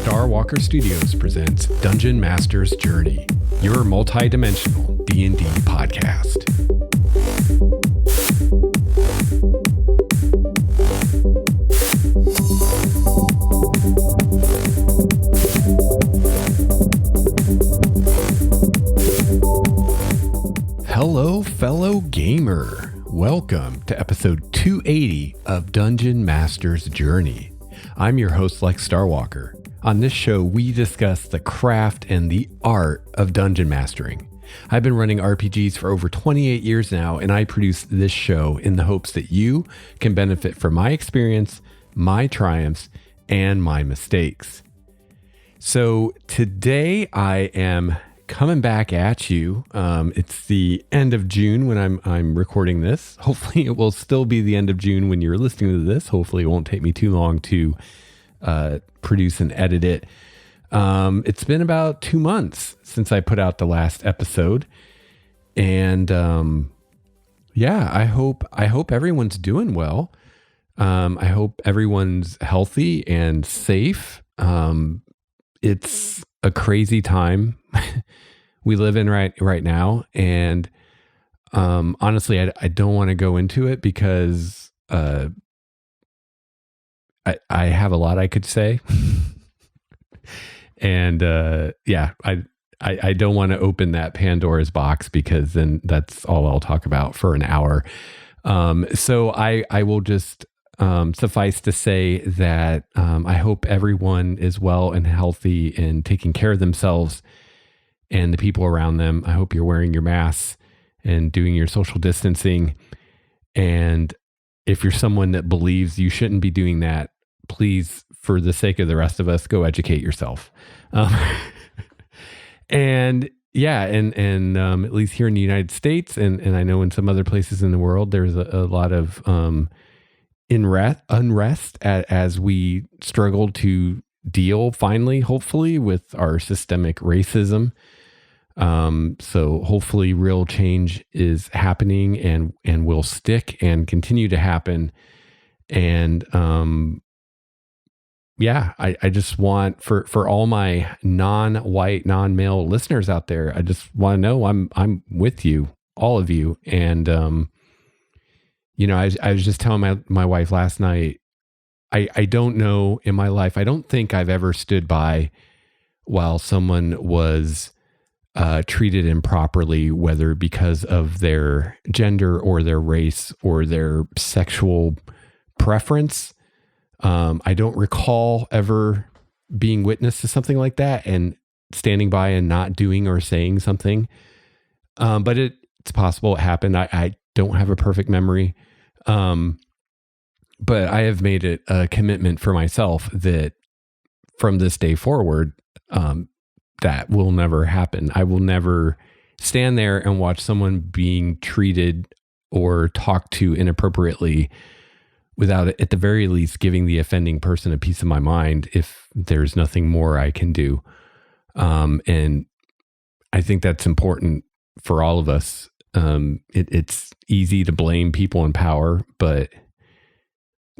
Star Walker Studios presents Dungeon Master's Journey, your multi-dimensional D&D podcast. Hello, fellow gamer. Welcome to episode 280 of Dungeon Master's Journey. I'm your host, Lex Starwalker. On this show, we discuss the craft and the art of dungeon mastering. I've been running RPGs for over 28 years now, and I produce this show in the hopes that you can benefit from my experience, my triumphs, and my mistakes. So today I am coming back at you. It's the end of June when I'm recording this. Hopefully it will still be the end of June when you're listening to this. Hopefully it won't take me too long to produce and edit it. It's been about 2 months since I put out the last episode. And I hope everyone's doing well. I hope everyone's healthy and safe. It's a crazy time we live in right now, and honestly, I don't want to go into it because I have a lot I could say, and I don't want to open that Pandora's box because then that's all I'll talk about for an hour. So I will just suffice to say that I hope everyone is well and healthy and taking care of themselves and the people around them. I hope you're wearing your masks and doing your social distancing. And if you're someone that believes you shouldn't be doing that, please, for the sake of the rest of us, go educate yourself. And at least here in the United States, and I know in some other places in the world, there's a lot of unrest as we struggle to deal finally, hopefully, with our systemic racism. So hopefully real change is happening and will stick and continue to happen. And I just want for all my non-white, non-male listeners out there, I just want to know I'm with you, all of you. And I was just telling my wife last night, I don't know in my life, I don't think I've ever stood by while someone was treated improperly, whether because of their gender or their race or their sexual preference. I don't recall ever being witness to something like that and standing by and not doing or saying something. But it's possible it happened. I don't have a perfect memory. But I have made it a commitment for myself that from this day forward, that will never happen. I will never stand there and watch someone being treated or talked to inappropriately without, at the very least, giving the offending person a piece of my mind if there's nothing more I can do. And I think that's important for all of us. It's easy to blame people in power, but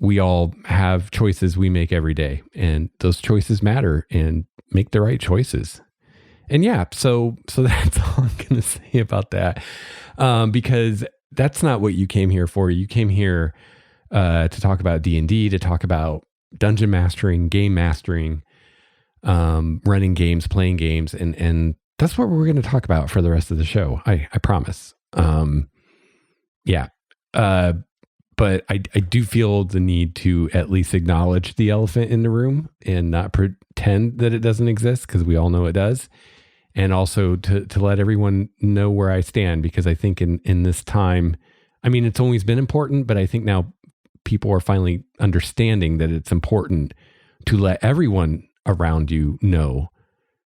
we all have choices we make every day, and those choices matter, and make the right choices. And so that's all I'm going to say about that. Because that's not what you came here for. You came here to talk about D&D, to talk about dungeon mastering, game mastering, running games, playing games. And that's what we're going to talk about for the rest of the show. I promise. But I do feel the need to at least acknowledge the elephant in the room and not pretend that it doesn't exist, because we all know it does. And also to let everyone know where I stand, because I think in this time, I mean, it's always been important, but I think now people are finally understanding that it's important to let everyone around you know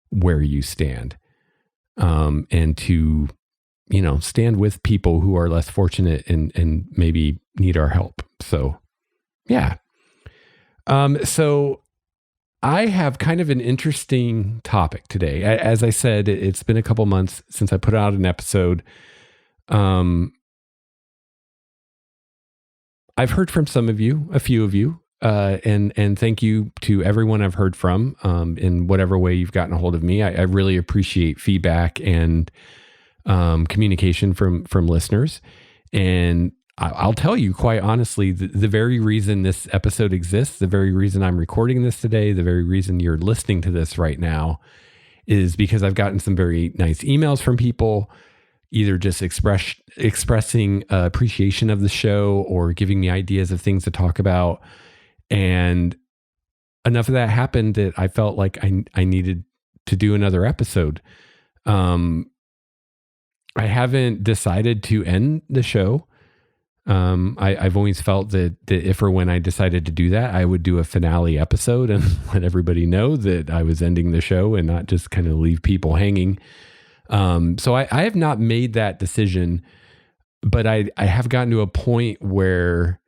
where you stand, and to, stand with people who are less fortunate and maybe need our help. So, so I have kind of an interesting topic today. As I said, it's been a couple months since I put out an episode. I've heard from some of you, a few of you, and thank you to everyone I've heard from in whatever way you've gotten a hold of me. I really appreciate feedback and communication from listeners. And I'll tell you quite honestly, the very reason this episode exists, the very reason I'm recording this today, the very reason you're listening to this right now is because I've gotten some very nice emails from people, either just expressing appreciation of the show or giving me ideas of things to talk about. And enough of that happened that I felt like I needed to do another episode. I haven't decided to end the show. I've always felt that if or when I decided to do that, I would do a finale episode and let everybody know that I was ending the show and not just kind of leave people hanging. So I have not made that decision, but I have gotten to a point where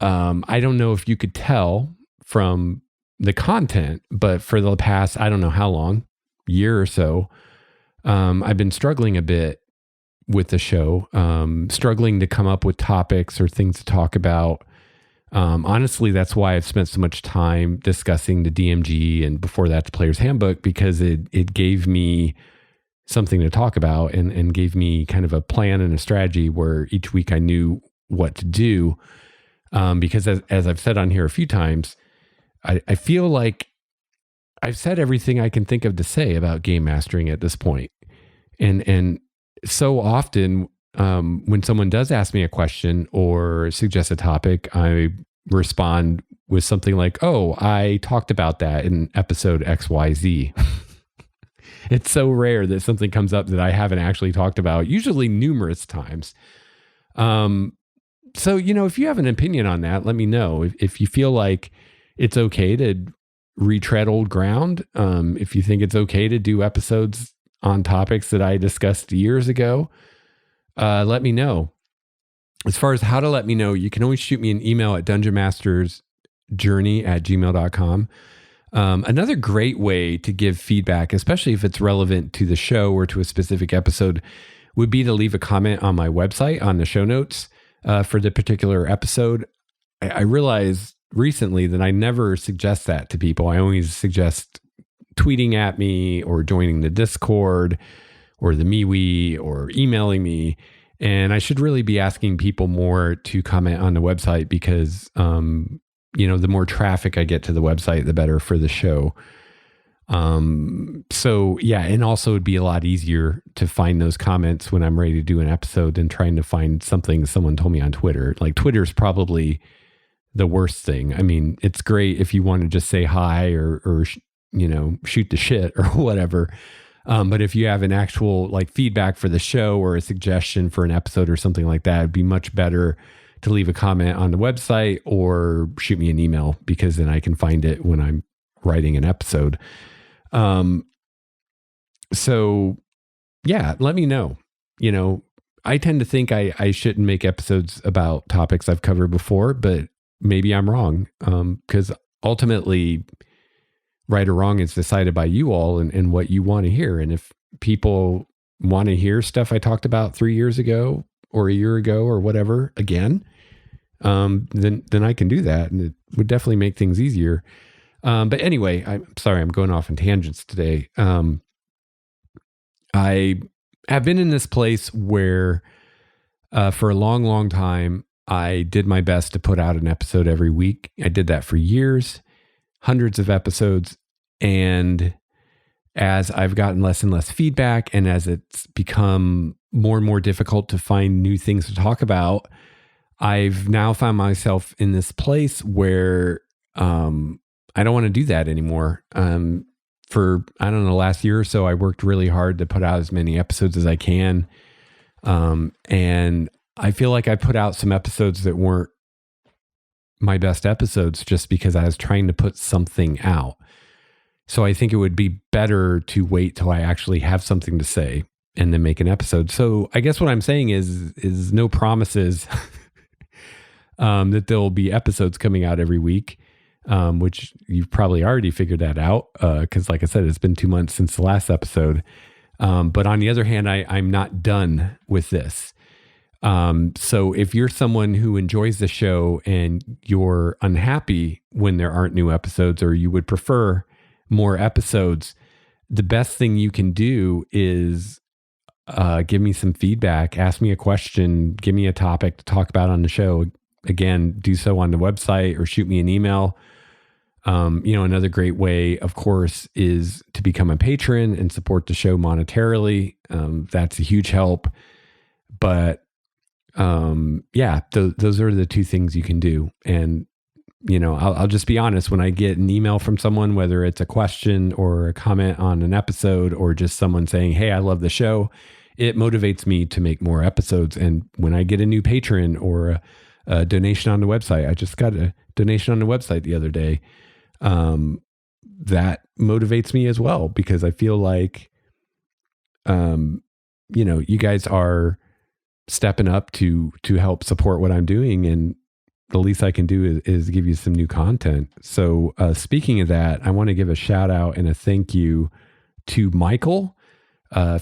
I don't know if you could tell from the content, but for the past, I don't know how long, year or so, I've been struggling a bit with the show, struggling to come up with topics or things to talk about. Honestly, that's why I've spent so much time discussing the DMG and before that the Player's Handbook, because it gave me something to talk about and gave me kind of a plan and a strategy where each week I knew what to do. Because as I've said on here a few times, I feel like I've said everything I can think of to say about game mastering at this point. And so often when someone does ask me a question or suggest a topic, I respond with something like, oh, I talked about that in episode XYZ. It's so rare that something comes up that I haven't actually talked about, usually numerous times. So, if you have an opinion on that, let me know. If you feel like it's okay to retread old ground, if you think it's okay to do episodes on topics that I discussed years ago, let me know. As far as how to let me know, you can always shoot me an email at dungeonmastersjourney@gmail.com. Another great way to give feedback, especially if it's relevant to the show or to a specific episode, would be to leave a comment on my website on the show notes for the particular episode. I realized recently that I never suggest that to people. I always suggest tweeting at me or joining the Discord or the MeWe or emailing me. And I should really be asking people more to comment on the website because, the more traffic I get to the website, the better for the show. So yeah, and also it'd be a lot easier to find those comments when I'm ready to do an episode than trying to find something someone told me on Twitter. Like Twitter's probably the worst thing. I mean, it's great if you want to just say hi or shoot the shit or whatever. But if you have an actual like feedback for the show or a suggestion for an episode or something like that, it'd be much better to leave a comment on the website or shoot me an email because then I can find it when I'm writing an episode. So yeah, let me know. I tend to think I shouldn't make episodes about topics I've covered before, but maybe I'm wrong. Because ultimately, right or wrong is decided by you all and what you want to hear. And if people want to hear stuff I talked about 3 years ago or a year ago or whatever again, then I can do that. And it would definitely make things easier. But anyway, I'm sorry, I'm going off on tangents today. I have been in this place where for a long, long time, I did my best to put out an episode every week. I did that for years, hundreds of episodes. And as I've gotten less and less feedback and as it's become more and more difficult to find new things to talk about, I've now found myself in this place where I don't want to do that anymore. For, I don't know, last year or so, I worked really hard to put out as many episodes as I can. And I feel like I put out some episodes that weren't my best episodes just because I was trying to put something out. So I think it would be better to wait till I actually have something to say and then make an episode. So I guess what I'm saying is no promises that there'll be episodes coming out every week. Which you've probably already figured that out because like I said, it's been 2 months since the last episode. But on the other hand, I'm not done with this. So if you're someone who enjoys the show and you're unhappy when there aren't new episodes, or you would prefer more episodes, the best thing you can do is give me some feedback, ask me a question, give me a topic to talk about on the show. Again, do so on the website or shoot me an email. Another great way, of course, is to become a patron and support the show monetarily. That's a huge help. But those are the two things you can do. And, I'll just be honest, when I get an email from someone, whether it's a question or a comment on an episode or just someone saying, hey, I love the show, it motivates me to make more episodes. And when I get a new patron or a donation on the website, I just got a donation on the website the other day. That motivates me as well, because I feel like, you guys are stepping up to help support what I'm doing, and the least I can do is give you some new content. So speaking of that, I want to give a shout out and a thank you to Michael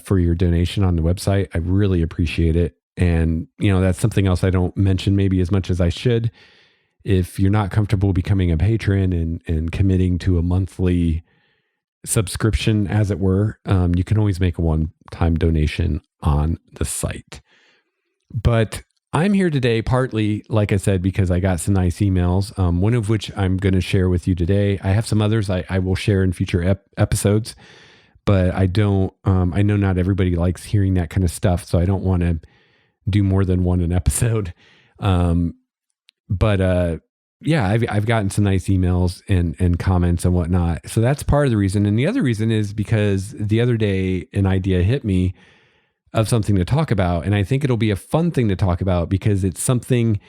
for your donation on the website. I really appreciate it. And, that's something else I don't mention maybe as much as I should. If you're not comfortable becoming a patron and committing to a monthly subscription, as it were, you can always make a one-time donation on the site. But I'm here today partly, like I said, because I got some nice emails, one of which I'm going to share with you today. I have some others I will share in future episodes, but I know not everybody likes hearing that kind of stuff, so I don't want to do more than one an episode. I've gotten some nice emails and comments and whatnot. So that's part of the reason. And the other reason is because the other day an idea hit me of something to talk about. And I think it'll be a fun thing to talk about, because it's something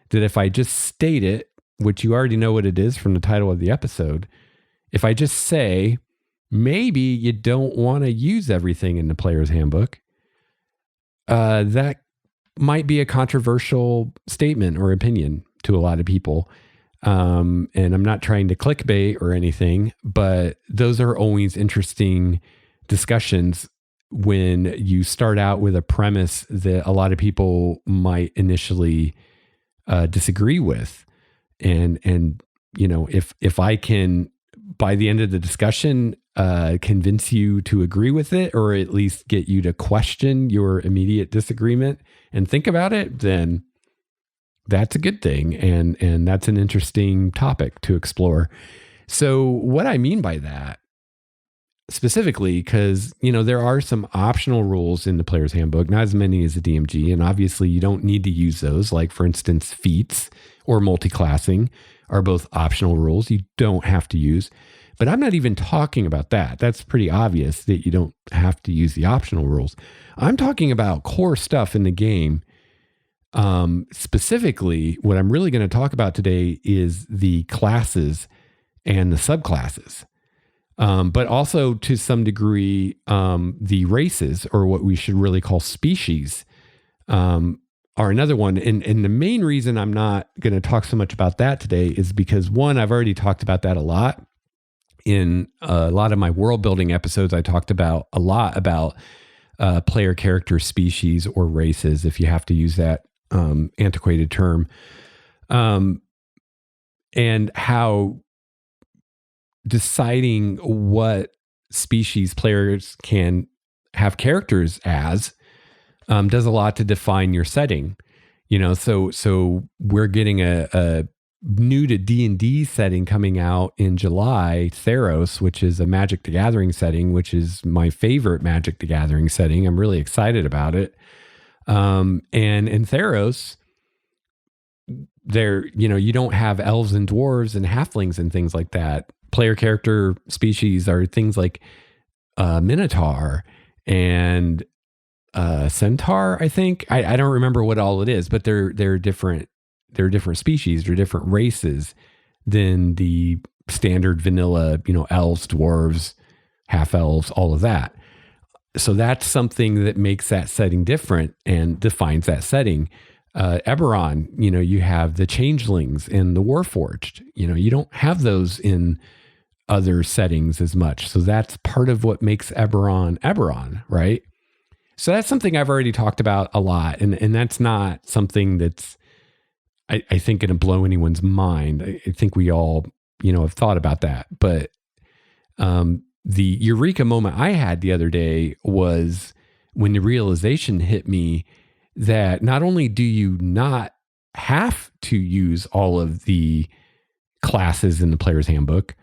that if I just state it, which you already know what it is from the title of the episode, if I just say, maybe you don't want to use everything in the player's handbook, that might be a controversial statement or opinion to a lot of people. And I'm not trying to clickbait or anything, but those are always interesting discussions when you start out with a premise that a lot of people might initially disagree with. And if I can, by the end of the discussion, convince you to agree with it, or at least get you to question your immediate disagreement and think about it, then that's a good thing. And that's an interesting topic to explore. So what I mean by that specifically, because, there are some optional rules in the player's handbook, not as many as the DMG. And obviously you don't need to use those. Like, for instance, feats or multi-classing are both optional rules you don't have to use. But I'm not even talking about that. That's pretty obvious that you don't have to use the optional rules. I'm talking about core stuff in the game. Specifically, what I'm really going to talk about today is the classes and the subclasses. But also to some degree, the races, or what we should really call species, are another one. And the main reason I'm not going to talk so much about that today is because, one, I've already talked about that a lot. In a lot of my world building episodes, I talked about a lot about player character species or races, if you have to use that antiquated term, and how deciding what species players can have characters as does a lot to define your setting. So we're getting a new to D&D setting coming out in July, Theros, which is a Magic the Gathering setting, which is my favorite Magic the Gathering setting. I'm really excited about it. And in Theros, there, you don't have elves and dwarves and halflings and things like that. Player character species are things like Minotaur and Centaur, I think. I don't remember what all it is, but they're different. They're different species, they're different races than the standard vanilla, elves, dwarves, half elves, all of that. So that's something that makes that setting different and defines that setting. Eberron, you have the changelings and the warforged. You don't have those in other settings as much. So that's part of what makes Eberron, right? So that's something I've already talked about a lot. And that's not something that's, I think, going to blow anyone's mind. I think we all, have thought about that. But the eureka moment I had the other day was when the realization hit me that not only do you not have to use all of the classes in the player's handbook,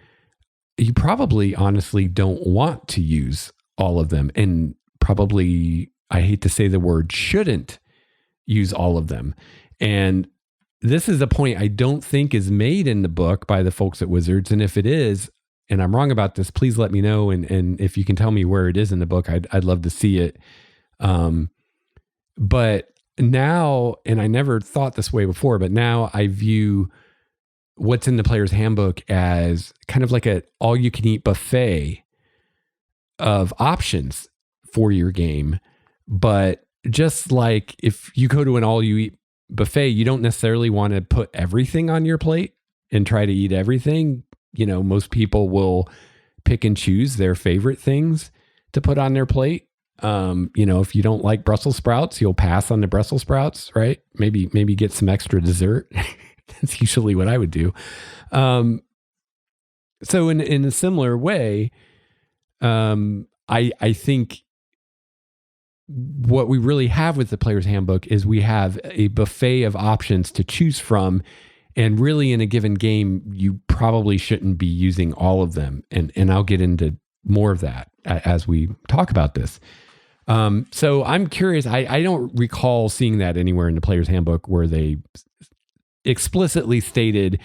you probably honestly don't want to use all of them, and probably, I hate to say the word, shouldn't use all of them. And this is a point I don't think is made in the book by the folks at Wizards. And if it is, and I'm wrong about this, please let me know. And if you can tell me where it is in the book, I'd love to see it. But now, and I never thought this way before, but now I view what's in the player's handbook as kind of like a all-you-can-eat buffet of options for your game. But just like if you go to an all-you-eat buffet, you don't necessarily want to put everything on your plate and try to eat everything. Most people will pick and choose their favorite things to put on their plate. If you don't like Brussels sprouts, you'll pass on the Brussels sprouts, right? Maybe get some extra dessert. That's usually what I would do. So in a similar way, I think what we really have with the player's handbook is we have a buffet of options to choose from. And really, in a given game, you probably shouldn't be using all of them. And I'll get into more of that as we talk about this. So I'm curious. I don't recall seeing that anywhere in the player's handbook where they explicitly stated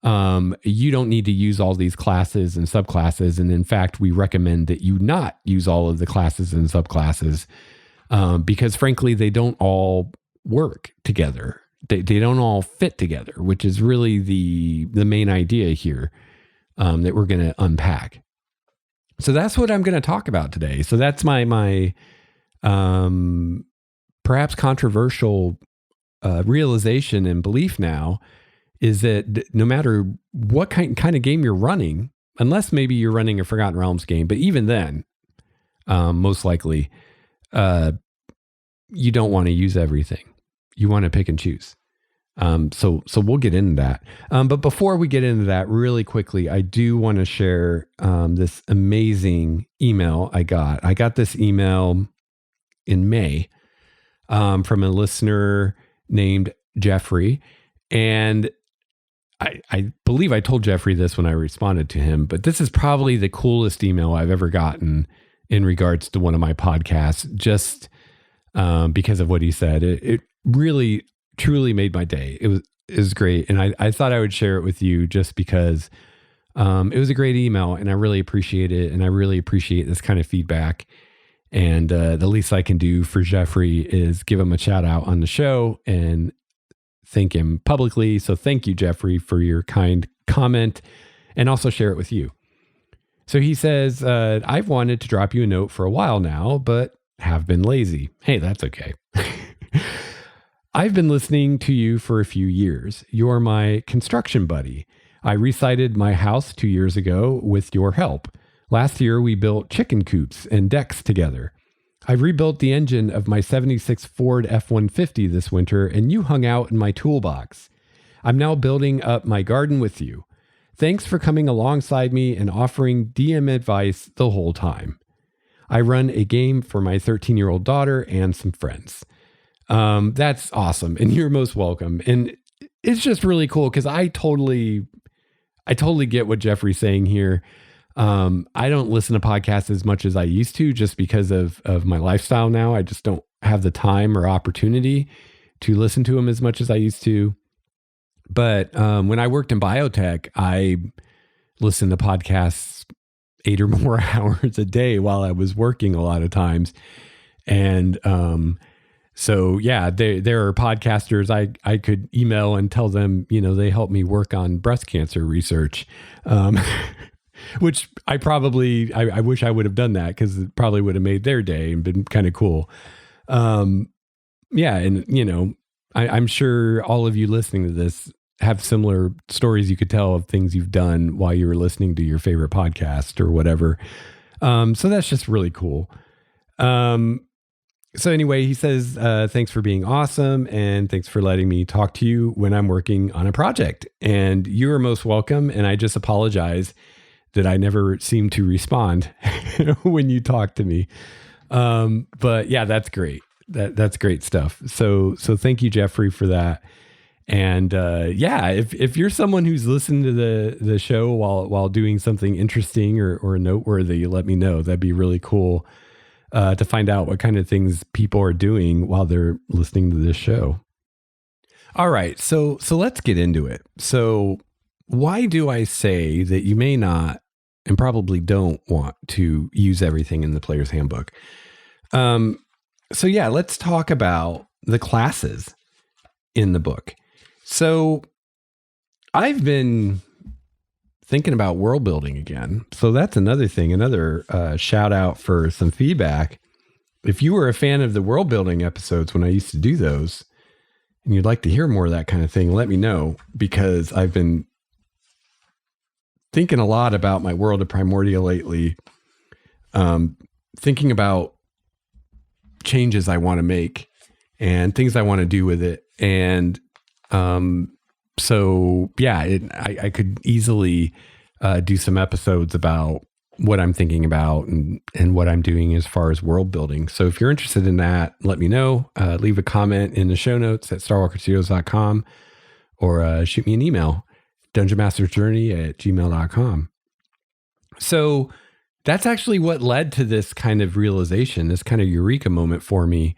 you don't need to use all these classes and subclasses. And in fact, we recommend that you not use all of the classes and subclasses because frankly, they don't all work together. They don't all fit together, which is really the main idea here that we're going to unpack. So that's what I'm going to talk about today. So that's my perhaps controversial realization and belief now is that no matter what kind of game you're running, unless maybe you're running a Forgotten Realms game, but even then, most likely, you don't want to use everything. You want to pick and choose. So we'll get into that. But before we get into that, really quickly, I do want to share this amazing email I got. I got this email in May from a listener named Jeffrey. And I believe I told Jeffrey this when I responded to him, but this is probably the coolest email I've ever gotten in regards to one of my podcasts, just because of what he said. It really, truly made my day. It was great. And I thought I would share it with you just because it was a great email and I really appreciate it. And I really appreciate this kind of feedback. And the least I can do for Jeffrey is give him a shout out on the show and thank him publicly. So thank you, Jeffrey, for your kind comment and also share it with you. So he says, I've wanted to drop you a note for a while now, but have been lazy. Hey, that's okay. I've been listening to you for a few years. You're my construction buddy. I recited my house 2 years ago with your help. Last year, we built chicken coops and decks together. I rebuilt the engine of my 76 Ford F-150 this winter, and you hung out in my toolbox. I'm now building up my garden with you. Thanks for coming alongside me and offering DM advice the whole time. I run a game for my 13-year-old daughter and some friends. That's awesome. And you're most welcome. And it's just really cool because I totally get what Jeffrey's saying here. I don't listen to podcasts as much as I used to just because of my lifestyle now. I just don't have the time or opportunity to listen to them as much as I used to. But when I worked in biotech, I listened to podcasts 8 or more hours a day while I was working a lot of times. And so, yeah, there are podcasters I could email and tell them, they help me work on breast cancer research, which I wish I would have done that because it probably would have made their day and been kind of cool. Yeah. And, I'm sure all of you listening to this have similar stories you could tell of things you've done while you were listening to your favorite podcast or whatever. So that's just really cool. So anyway, he says, thanks for being awesome. And thanks for letting me talk to you when I'm working on a project. And you are most welcome. And I just apologize that I never seem to respond when you talk to me. But yeah, that's great. That's great stuff. So thank you, Jeffrey, for that. And yeah, if you're someone who's listened to the show while doing something interesting or noteworthy, let me know. That'd be really cool to find out what kind of things people are doing while they're listening to this show. All right, so let's get into it. So why do I say that you may not and probably don't want to use everything in the player's handbook? So yeah, let's talk about the classes in the book. So I've been thinking about world building again. So that's another thing, another shout out for some feedback. If you were a fan of the world building episodes when I used to do those, and you'd like to hear more of that kind of thing, let me know, because I've been thinking a lot about my world of Primordia lately, thinking about changes I want to make and things I want to do with it. And so yeah, I could easily do some episodes about what I'm thinking about and what I'm doing as far as world building. So if you're interested in that, let me know. Leave a comment in the show notes at starwalkerstudios.com or shoot me an email, dungeonmastersjourney@gmail.com. So that's actually what led to this kind of realization, this kind of eureka moment for me,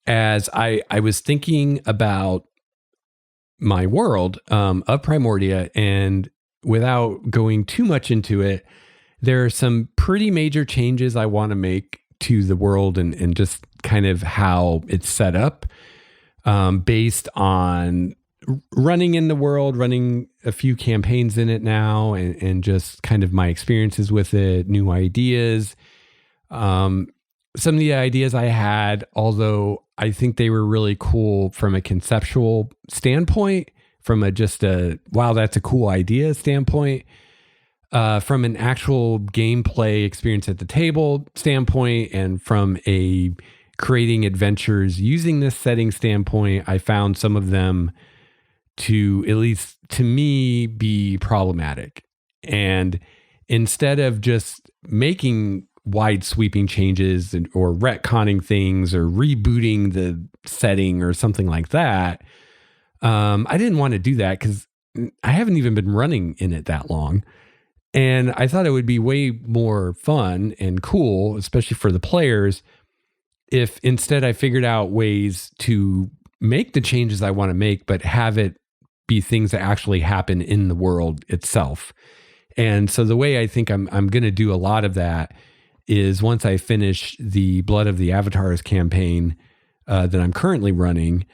as I was thinking about my world of Primordia, and without going too much into it, there are some pretty major changes I want to make to the world and just kind of how it's set up, based on running in the world, running a few campaigns in it now, and just kind of my experiences with it, new ideas. Some of the ideas I had, although I think they were really cool from a conceptual standpoint, from just a, wow, that's a cool idea standpoint, from an actual gameplay experience at the table standpoint, and from a creating adventures using this setting standpoint, I found some of them to, at least to me, be problematic. And instead of just making wide sweeping changes or retconning things or rebooting the setting or something like that, I didn't want to do that because I haven't even been running in it that long. And I thought it would be way more fun and cool, especially for the players, if instead I figured out ways to make the changes I want to make, but have it be things that actually happen in the world itself. And so the way I think I'm going to do a lot of that is, once I finish the Blood of the Avatars campaign that I'm currently running,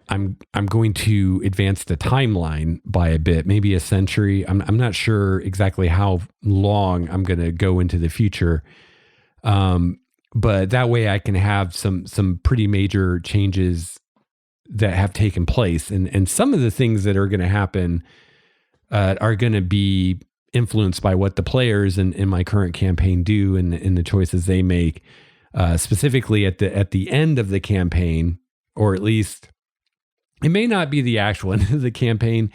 I'm going to advance the timeline by a bit, maybe a century. I'm not sure exactly how long I'm going to go into the future, but that way I can have some pretty major changes that have taken place, and some of the things that are going to happen are going to be influenced by what the players in my current campaign do and the choices they make, specifically at the end of the campaign, or at least it may not be the actual end of the campaign,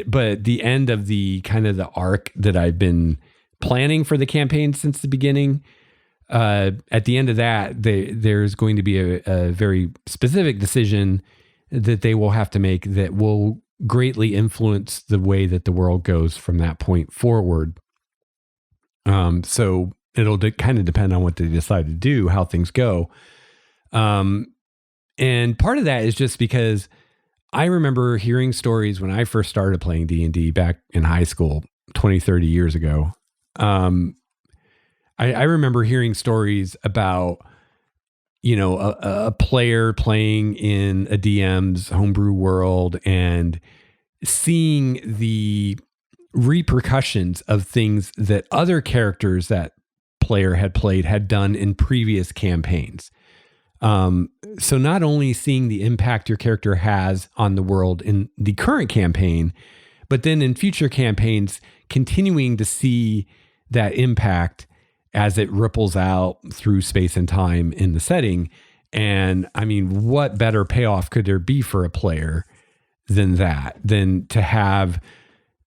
but the end of the kind of the arc that I've been planning for the campaign since the beginning. At the end of that, there's going to be a very specific decision that they will have to make that will greatly influence the way that the world goes from that point forward. So it'll kind of depend on what they decide to do, how things go. And part of that is just because I remember hearing stories when I first started playing D&D back in high school 20, 30 years ago. I remember hearing stories about, a player playing in a DM's homebrew world and seeing the repercussions of things that other characters that player had played had done in previous campaigns. So not only seeing the impact your character has on the world in the current campaign, but then in future campaigns, continuing to see that impact as it ripples out through space and time in the setting. And I mean, what better payoff could there be for a player than to have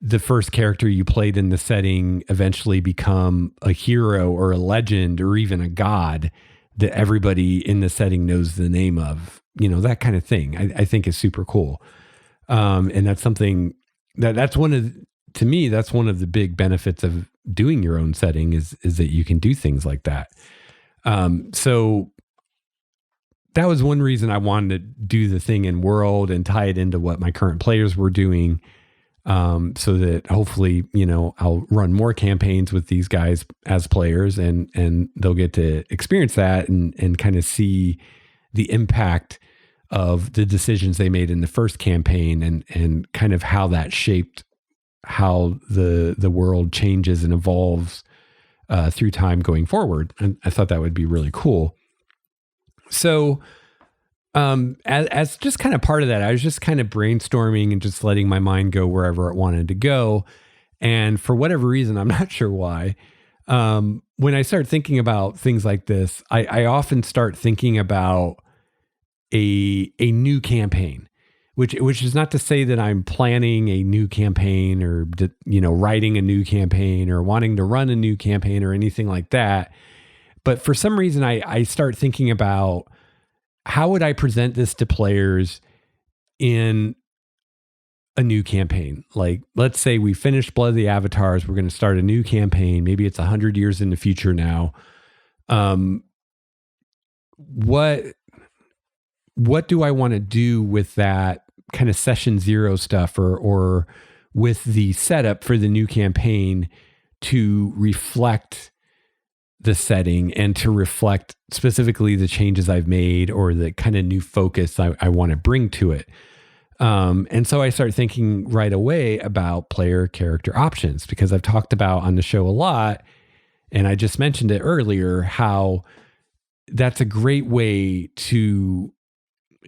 the first character you played in the setting eventually become a hero or a legend or even a god that everybody in the setting knows the name of, that kind of thing. I think is super cool. And that's something that's one of the big benefits of doing your own setting is that you can do things like that. So that was one reason I wanted to do the thing in world and tie it into what my current players were doing. So that hopefully, I'll run more campaigns with these guys as players and they'll get to experience that and kind of see the impact of the decisions they made in the first campaign and kind of how that shaped how the world changes and evolves through time going forward. And I thought that would be really cool. So as just kind of part of that, I was just kind of brainstorming and just letting my mind go wherever it wanted to go. And for whatever reason, I'm not sure why, when I start thinking about things like this, I often start thinking about a new campaign, which is not to say that I'm planning a new campaign or, writing a new campaign or wanting to run a new campaign or anything like that. But for some reason, I start thinking about how would I present this to players in a new campaign? Like, let's say we finished Blood of the Avatars. We're going to start a new campaign. Maybe it's 100 years in the future now. What do I want to do with that kind of session zero stuff or with the setup for the new campaign to reflect the setting and to reflect specifically the changes I've made or the kind of new focus I want to bring to it. And so I start thinking right away about player character options, because I've talked about on the show a lot, and I just mentioned it earlier, how that's a great way to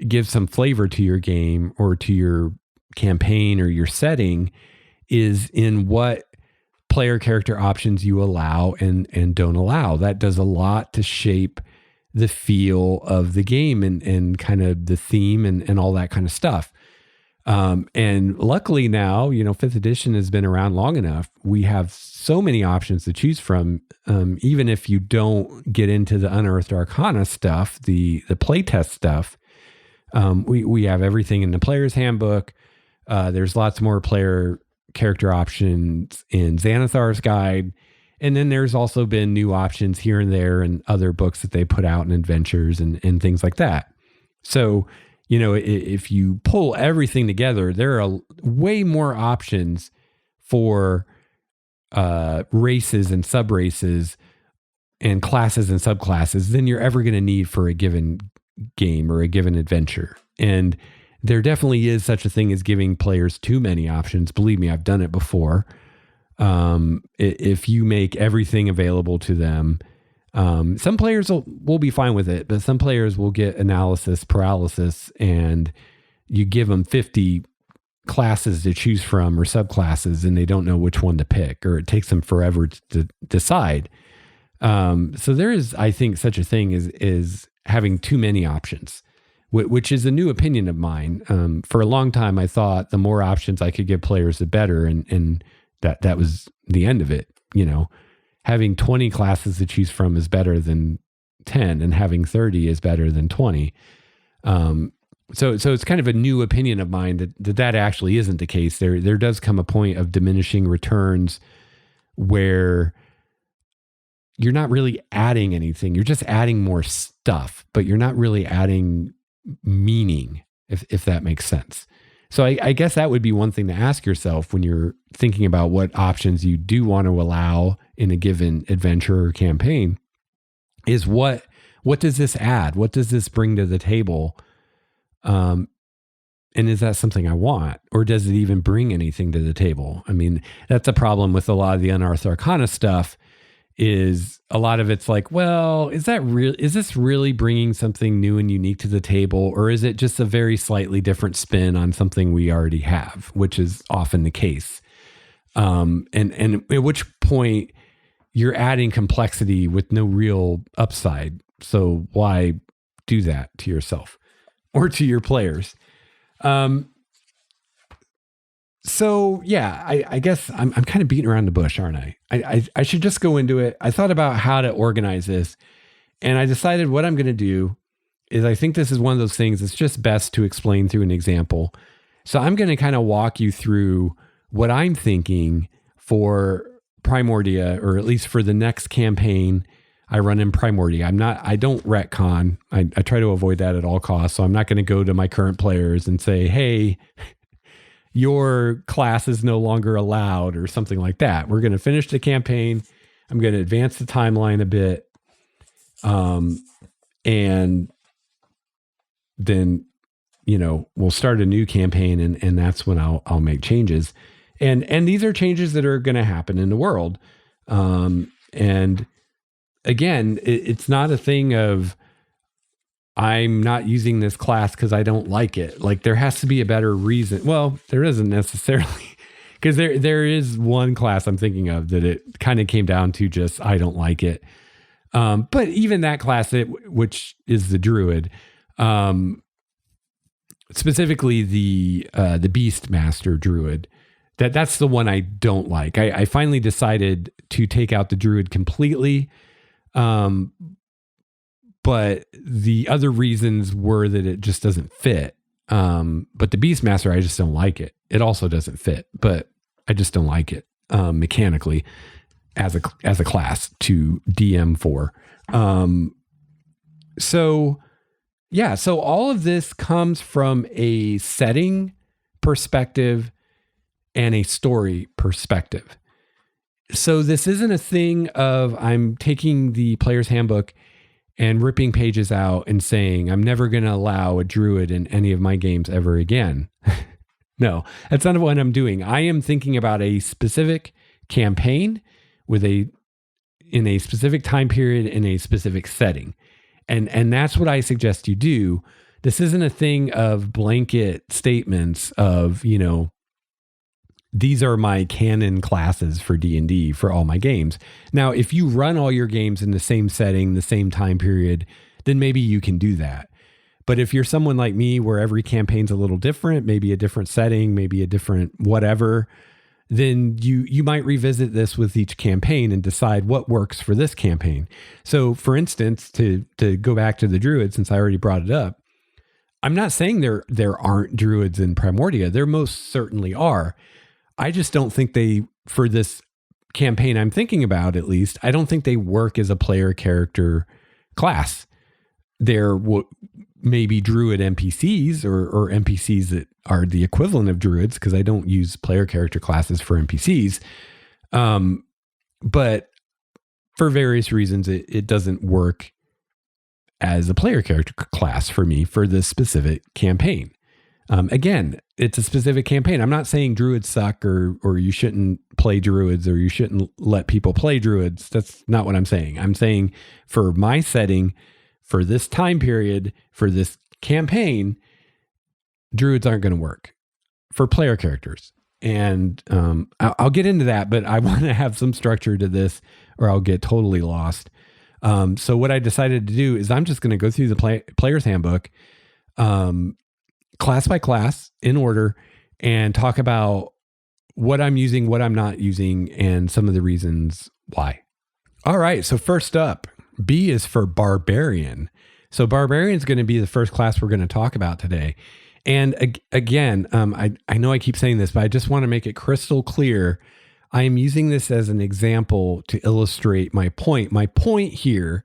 give some flavor to your game or to your campaign or your setting is in what player character options you allow and don't allow. That does a lot to shape the feel of the game and kind of the theme and all that kind of stuff. And luckily now, 5th edition has been around long enough. We have so many options to choose from. Even if you don't get into the Unearthed Arcana stuff, the playtest stuff, we have everything in the player's handbook. There's lots more player character options in Xanathar's guide. And then there's also been new options here and there and other books that they put out in adventures and things like that. So, if you pull everything together, there are way more options for races and sub-races and classes and subclasses than you're ever going to need for a given game or a given adventure. And there definitely is such a thing as giving players too many options. Believe me, I've done it before. If you make everything available to them, some players will be fine with it, but some players will get analysis paralysis, and you give them 50 classes to choose from or subclasses, and they don't know which one to pick, or it takes them forever to decide. So there is, I think, such a thing as having too many options, which is a new opinion of mine. For a long time, I thought the more options I could give players, the better. And that was the end of it. Having 20 classes to choose from is better than 10, and having 30 is better than 20. So it's kind of a new opinion of mine that actually isn't the case. There does come a point of diminishing returns where you're not really adding anything. You're just adding more stuff, but you're not really adding meaning, if that makes sense. So I guess that would be one thing to ask yourself when you're thinking about what options you do want to allow in a given adventure or campaign is what does this add? What does this bring to the table? And is that something I want, or does it even bring anything to the table? I mean, that's a problem with a lot of the Unearthed Arcana stuff. Is a lot of it's like, well, is this really bringing something new and unique to the table, or is it just a very slightly different spin on something we already have, which is often the case. And at which point you're adding complexity with no real upside. So why do that to yourself or to your players? So yeah, I guess I'm kind of beating around the bush, aren't I? I should just go into it. I thought about how to organize this, and I decided what I'm going to do is I think this is one of those things that's just best to explain through an example. So I'm going to kind of walk you through what I'm thinking for Primordia, or at least for the next campaign I run in Primordia. I don't retcon. I try to avoid that at all costs. So I'm not going to go to my current players and say, hey, your class is no longer allowed or something like that. We're going to finish the campaign. I'm going to advance the timeline a bit. And then, we'll start a new campaign and that's when I'll make changes. And these are changes that are going to happen in the world. And again, it's not a thing of I'm not using this class because I don't like it. Like there has to be a better reason. Well, there isn't necessarily, because there is one class I'm thinking of that it kind of came down to just I don't like it. But even that class, which is the Druid, specifically the Beast Master Druid, that's the one I don't like. I finally decided to take out the Druid completely. But the other reasons were that it just doesn't fit. But the Beastmaster, I just don't like it. It also doesn't fit, but I just don't like it mechanically as a class to DM for. So all of this comes from a setting perspective and a story perspective. So this isn't a thing of I'm taking the player's handbook and ripping pages out and saying, I'm never going to allow a druid in any of my games ever again. No, that's not what I'm doing. I am thinking about a specific campaign in a specific time period in a specific setting. And that's what I suggest you do. This isn't a thing of blanket statements of, these are my canon classes for D&D for all my games. Now, if you run all your games in the same setting, the same time period, then maybe you can do that. But if you're someone like me where every campaign's a little different, maybe a different setting, maybe a different whatever, then you might revisit this with each campaign and decide what works for this campaign. So for instance, to go back to the Druid, since I already brought it up, I'm not saying there aren't Druids in Primordia. There most certainly are. I just don't think for this campaign I'm thinking about, at least, I don't think they work as a player character class. They're maybe Druid NPCs or NPCs that are the equivalent of Druids, because I don't use player character classes for NPCs. But for various reasons, it doesn't work as a player character class for me for this specific campaign. Again, it's a specific campaign. I'm not saying Druids suck or you shouldn't play Druids or you shouldn't let people play Druids. That's not what I'm saying. I'm saying for my setting, for this time period, for this campaign, Druids aren't going to work for player characters. And I'll get into that, but I want to have some structure to this or I'll get totally lost. So what I decided to do is I'm just going to go through the player's handbook, class by class in order, and talk about what I'm using, what I'm not using, and some of the reasons why. All right. So first up, B is for Barbarian. So Barbarian is going to be the first class we're going to talk about today. And again, I know I keep saying this, but I just want to make it crystal clear. I am using this as an example to illustrate my point. My point here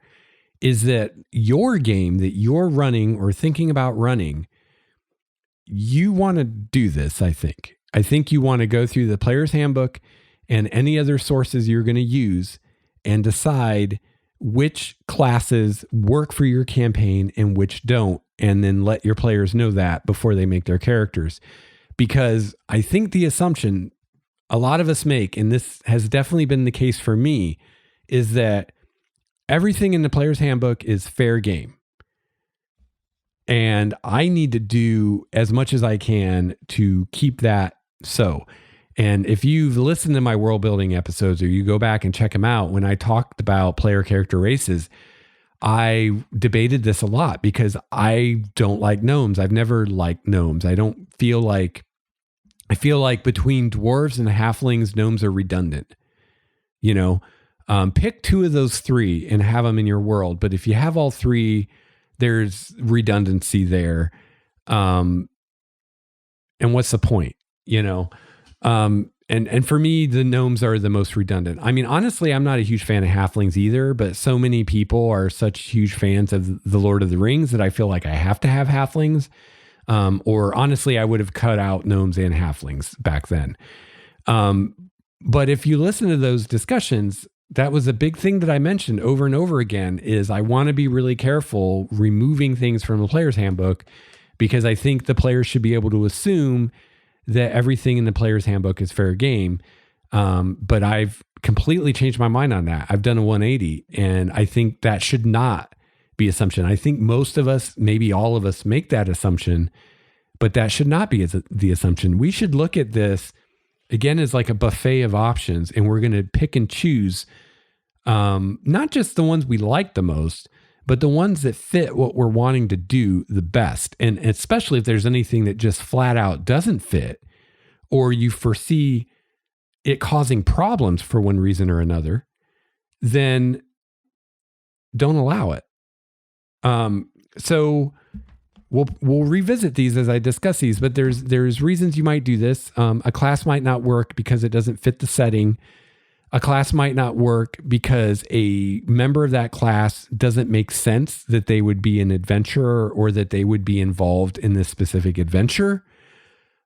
is that your game that you're running or thinking about running, you want to do this, I think. I think you want to go through the player's handbook and any other sources you're going to use and decide which classes work for your campaign and which don't, and then let your players know that before they make their characters. Because I think the assumption a lot of us make, and this has definitely been the case for me, is that everything in the player's handbook is fair game. And I need to do as much as I can to keep that so. And if you've listened to my world building episodes or you go back and check them out, when I talked about player character races, I debated this a lot because I don't like gnomes. I've never liked gnomes. I feel like between dwarves and halflings, gnomes are redundant. Pick two of those three and have them in your world. But if you have all three, there's redundancy there. And what's the point? And for me, the gnomes are the most redundant. I mean, honestly, I'm not a huge fan of halflings either, but so many people are such huge fans of the Lord of the Rings that I feel like I have to have halflings. Or honestly, I would have cut out gnomes and halflings back then. But if you listen to those discussions, that was a big thing that I mentioned over and over again is I want to be really careful removing things from the player's handbook because I think the players should be able to assume that everything in the player's handbook is fair game. But I've completely changed my mind on that. I've done a 180 and I think that should not be assumption. I think most of us, maybe all of us make that assumption, but that should not be the assumption. We should look at this again as like a buffet of options and we're going to pick and choose not just the ones we like the most, but the ones that fit what we're wanting to do the best. And especially if there's anything that just flat out doesn't fit, or you foresee it causing problems for one reason or another, then don't allow it. So we'll revisit these as I discuss these, but there's reasons you might do this. A class might not work because it doesn't fit the setting. A class might not work because a member of that class doesn't make sense that they would be an adventurer or that they would be involved in this specific adventure.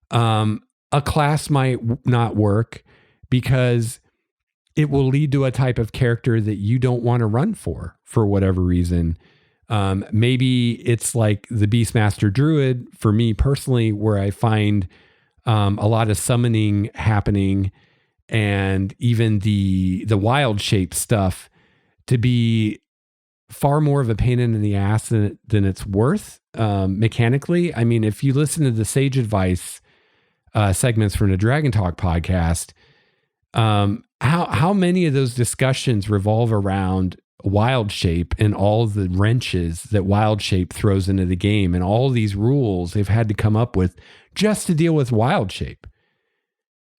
A class might not work because it will lead to a type of character that you don't want to run for whatever reason. Maybe it's like the Beastmaster Druid for me personally, where I find a lot of summoning happening and even the wild shape stuff to be far more of a pain in the ass than it's worth mechanically. I mean, if you listen to the Sage Advice segments from the Dragon Talk podcast, how many of those discussions revolve around wild shape and all the wrenches that wild shape throws into the game and all these rules they've had to come up with just to deal with wild shape.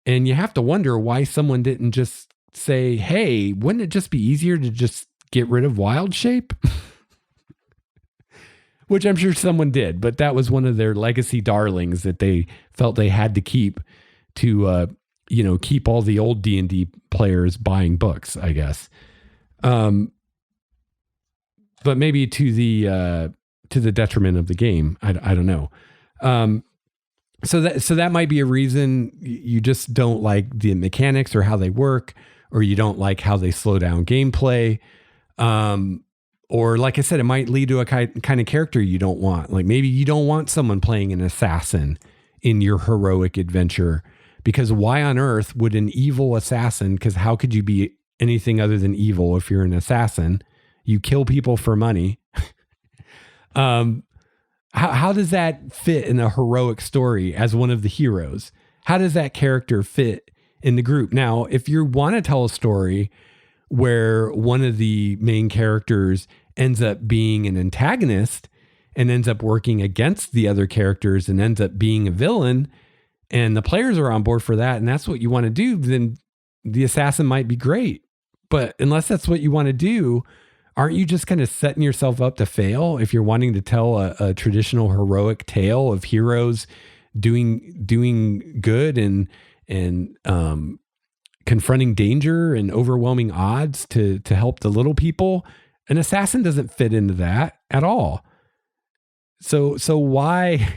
And you have to wonder why someone didn't just say, hey, wouldn't it just be easier to just get rid of wild shape? Which I'm sure someone did, but that was one of their legacy darlings that they felt they had to keep to, keep all the old D&D players buying books, I guess. But maybe to the detriment of the game. I don't know. So that might be a reason you just don't like the mechanics or how they work, or you don't like how they slow down gameplay. Or like I said, it might lead to a kind of character you don't want. Like maybe you don't want someone playing an assassin in your heroic adventure, because why on earth would an evil assassin, because how could you be anything other than evil if you're an assassin? You kill people for money. How does that fit in a heroic story as one of the heroes? How does that character fit in the group? Now, if you want to tell a story where one of the main characters ends up being an antagonist and ends up working against the other characters and ends up being a villain, and the players are on board for that, and that's what you want to do, then the assassin might be great. But unless that's what you want to do, aren't you just kind of setting yourself up to fail if you're wanting to tell a traditional heroic tale of heroes doing good and confronting danger and overwhelming odds to help the little people? An assassin doesn't fit into that at all. So why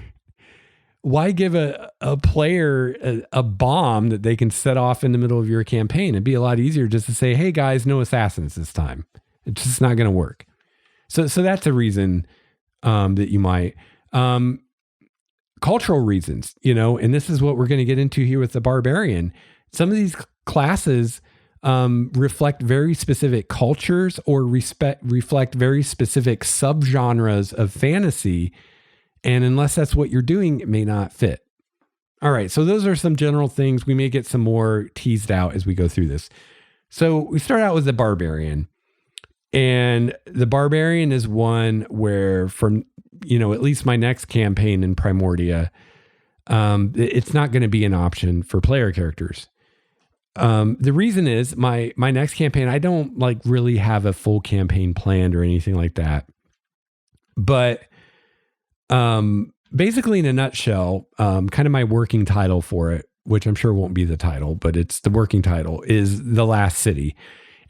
give a player a bomb that they can set off in the middle of your campaign? It'd be a lot easier just to say, hey guys, no assassins this time. It's just not going to work. So that's a reason that you might. Cultural reasons, and this is what we're going to get into here with the barbarian. Some of these classes reflect very specific cultures or reflect very specific subgenres of fantasy. And unless that's what you're doing, it may not fit. All right. So those are some general things. We may get some more teased out as we go through this. So we start out with the barbarian. And the barbarian is one where from, at least my next campaign in Primordia, it's not going to be an option for player characters. The reason is my next campaign, I don't like really have a full campaign planned or anything like that. But basically in a nutshell, kind of my working title for it, which I'm sure won't be the title, but it's the working title, is The Last City.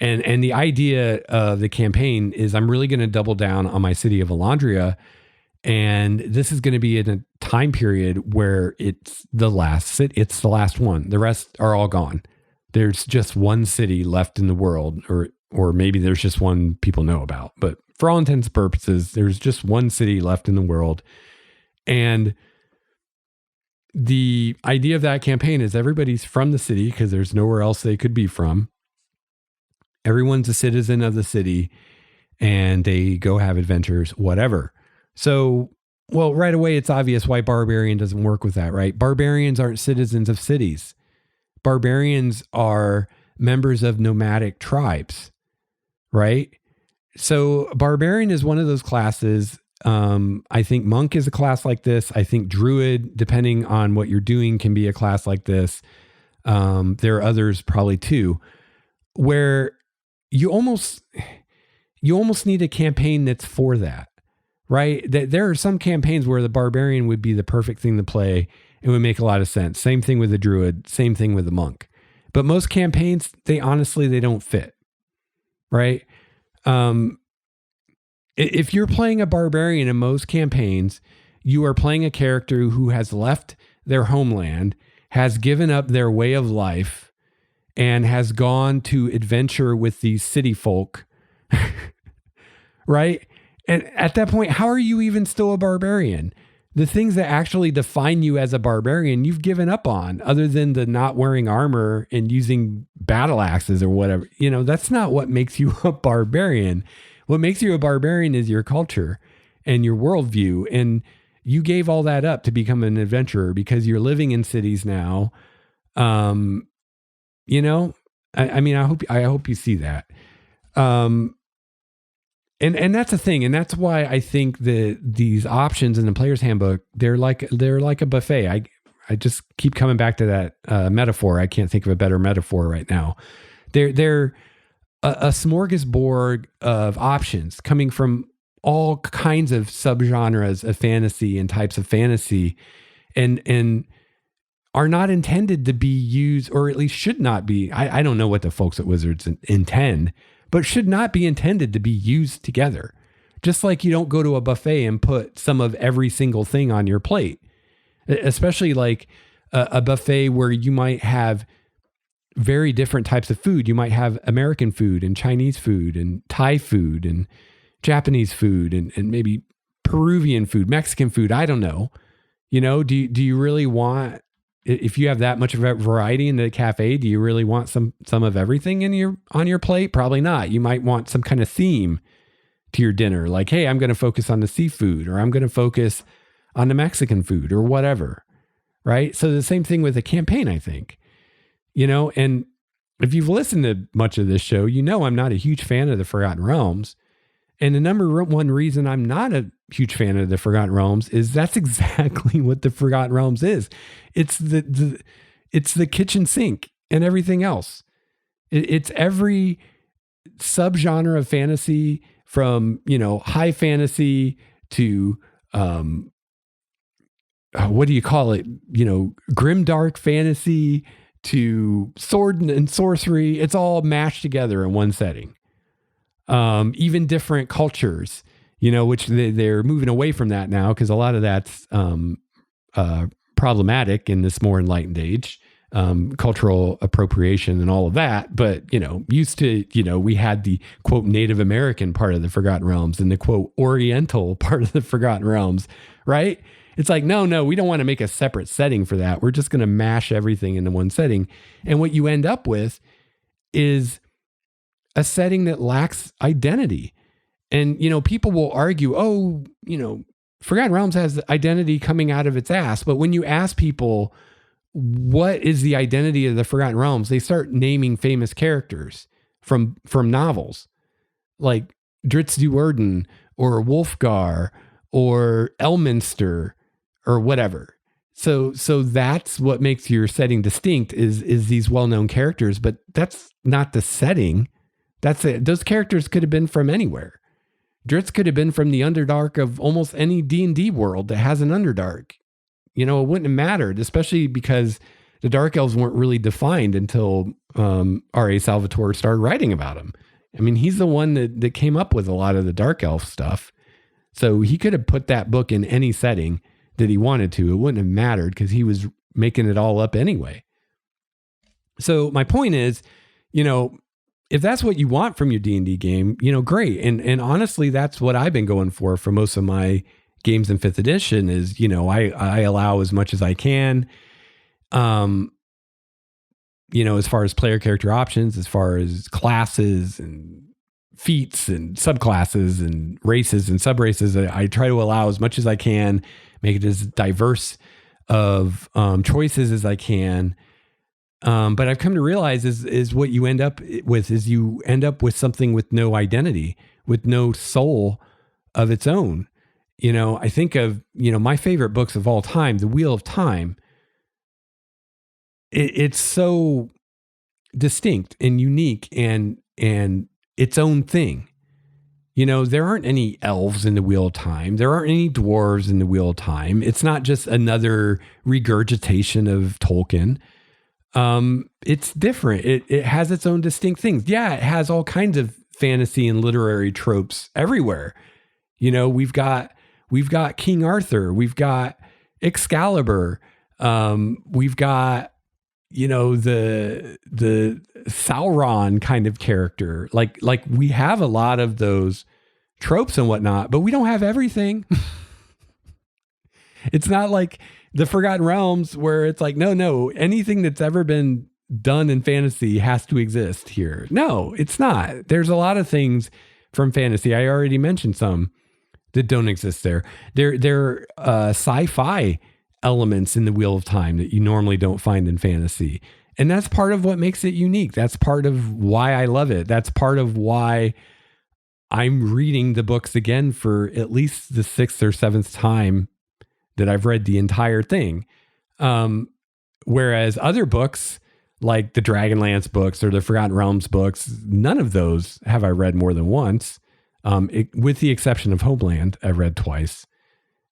And the idea of the campaign is I'm really going to double down on my city of Elandria. And this is going to be in a time period where it's the last city. It's the last one. The rest are all gone. There's just one city left in the world, or maybe there's just one people know about. But for all intents and purposes, there's just one city left in the world. And the idea of that campaign is everybody's from the city because there's nowhere else they could be from. Everyone's a citizen of the city and they go have adventures, whatever. So, well, right away, it's obvious why barbarian doesn't work with that, right? Barbarians aren't citizens of cities. Barbarians are members of nomadic tribes, right? So barbarian is one of those classes. I think monk is a class like this. I think druid, depending on what you're doing, can be a class like this. There are others probably too, where you almost need a campaign that's for that, right? There are some campaigns where the barbarian would be the perfect thing to play. It would make a lot of sense. Same thing with the druid, same thing with the monk. But most campaigns, they don't fit, right? If you're playing a barbarian in most campaigns, you are playing a character who has left their homeland, has given up their way of life, and has gone to adventure with these city folk, right? And at that point, how are you even still a barbarian? The things that actually define you as a barbarian, you've given up on, other than the not wearing armor and using battle axes or whatever. That's not what makes you a barbarian. What makes you a barbarian is your culture and your worldview. And you gave all that up to become an adventurer because you're living in cities now. I hope you see that. And that's the thing. And that's why I think that these options in the player's handbook, they're like a buffet. I just keep coming back to that metaphor. I can't think of a better metaphor right now. They're a smorgasbord of options coming from all kinds of subgenres of fantasy and types of fantasy, and are not intended to be used, or at least should not be. I don't know what the folks at Wizards intend, but should not be intended to be used together. Just like you don't go to a buffet and put some of every single thing on your plate, especially like a buffet where you might have very different types of food. You might have American food and Chinese food and Thai food and Japanese food and maybe Peruvian food, Mexican food. I don't know. Do you really want, if you have that much of a variety in the cafe, do you really want some of everything on your plate? Probably not. You might want some kind of theme to your dinner. Like, hey, I'm going to focus on the seafood, or I'm going to focus on the Mexican food, or whatever. Right. So the same thing with a campaign, I think, and if you've listened to much of this show, I'm not a huge fan of the Forgotten Realms. And the number one reason I'm not a huge fan of the Forgotten Realms is that's exactly what the Forgotten Realms is. It's the kitchen sink and everything else. It's every subgenre of fantasy, from, high fantasy to, what do you call it? Grimdark fantasy to sword and sorcery. It's all mashed together in one setting. Even different cultures, which they're moving away from that now, because a lot of that's problematic in this more enlightened age, cultural appropriation and all of that. But, used to, we had the quote Native American part of the Forgotten Realms and the quote Oriental part of the Forgotten Realms, right? It's like, no, we don't want to make a separate setting for that. We're just going to mash everything into one setting. And what you end up with is a setting that lacks identity. And, people will argue, Forgotten Realms has identity coming out of its ass. But when you ask people, what is the identity of the Forgotten Realms, they start naming famous characters from novels like Dritz Duerden or Wolfgar or Elminster or whatever. So that's what makes your setting distinct is these well-known characters, but that's not the setting. That's it. Those characters could have been from anywhere. Dritz could have been from the Underdark of almost any D&D world that has an Underdark. It wouldn't have mattered, especially because the Dark Elves weren't really defined until R.A. Salvatore started writing about them. I mean, he's the one that came up with a lot of the Dark Elf stuff. So he could have put that book in any setting that he wanted to. It wouldn't have mattered because he was making it all up anyway. So my point is, if that's what you want from your D&D game, great. And honestly, that's what I've been going for most of my games in 5th edition is, I allow as much as I can, as far as player character options, as far as classes and feats and subclasses and races and subraces. I try to allow as much as I can, make it as diverse of choices as I can. But I've come to realize is what you end up with is you end up with something with no identity, with no soul of its own. I think of, my favorite books of all time, The Wheel of Time. It's so distinct and unique and its own thing. There aren't any elves in The Wheel of Time. There aren't any dwarves in The Wheel of Time. It's not just another regurgitation of Tolkien. It's different. It has its own distinct things. Yeah, it has all kinds of fantasy and literary tropes everywhere. We've got King Arthur. We've got Excalibur. We've got, the Sauron kind of character. Like we have a lot of those tropes and whatnot, but we don't have everything. It's not like the Forgotten Realms where it's like, no, anything that's ever been done in fantasy has to exist here. No, it's not. There's a lot of things from fantasy. I already mentioned some that don't exist there. There are sci-fi elements in the Wheel of Time that you normally don't find in fantasy. And that's part of what makes it unique. That's part of why I love it. That's part of why I'm reading the books again for at least the 6th or 7th time that I've read the entire thing. Whereas other books like the Dragonlance books or the Forgotten Realms books, none of those have I read more than once. With the exception of Homeland, I've read twice.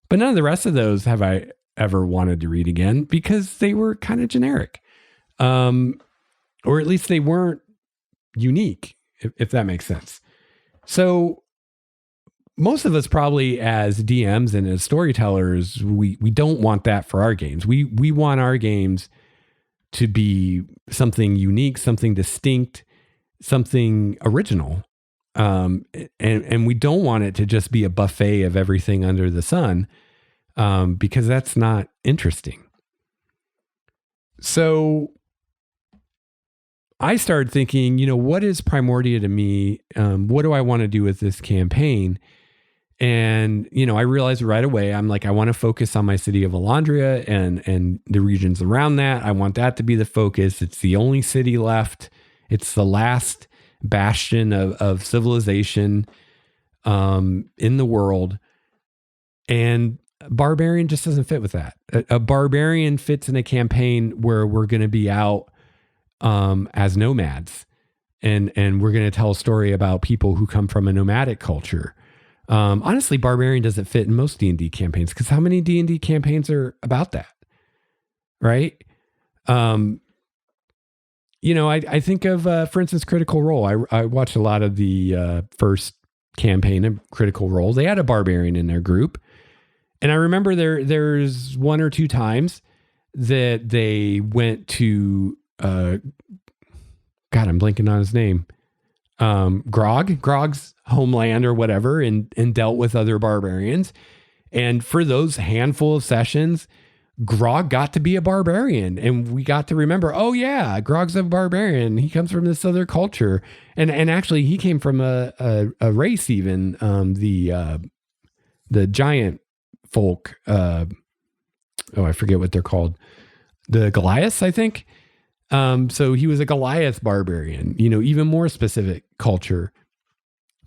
But none of the rest of those have I ever wanted to read again because they were kind of generic. Or at least they weren't unique, if that makes sense. So most of us probably as DMs and as storytellers, we don't want that for our games. We want our games to be something unique, something distinct, something original. And we don't want it to just be a buffet of everything under the sun, because that's not interesting. So I started thinking, what is Primordia to me? What do I want to do with this campaign? And, I realized right away, I'm like, I want to focus on my city of Elandria and the regions around that. I want that to be the focus. It's the only city left. It's the last bastion of civilization in the world. And barbarian just doesn't fit with that. A barbarian fits in a campaign where we're going to be out as nomads. And we're going to tell a story about people who come from a nomadic culture. Honestly, barbarian doesn't fit in most D&D campaigns because how many D&D campaigns are about that? Right? I think of, for instance, Critical Role. I watched a lot of the first campaign of Critical Role. They had a barbarian in their group. And I remember there's one or two times that they went to, God, I'm blanking on his name. Grog's homeland or whatever, and dealt with other barbarians. And for those handful of sessions, Grog got to be a barbarian, and we got to remember, oh yeah, Grog's a barbarian. He comes from this other culture. And actually he came from a race, even, the giant folk. I forget what they're called. the Goliaths, I think. So he was a Goliath barbarian, even more specific culture.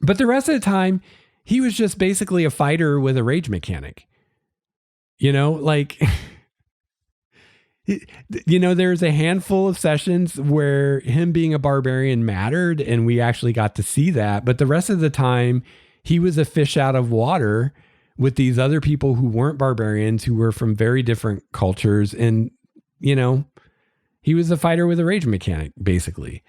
But the rest of the time, he was just basically a fighter with a rage mechanic. Like, there's a handful of sessions where him being a barbarian mattered, and we actually got to see that. But the rest of the time, he was a fish out of water with these other people who weren't barbarians, who were from very different cultures. And, he was a fighter with a rage mechanic, basically.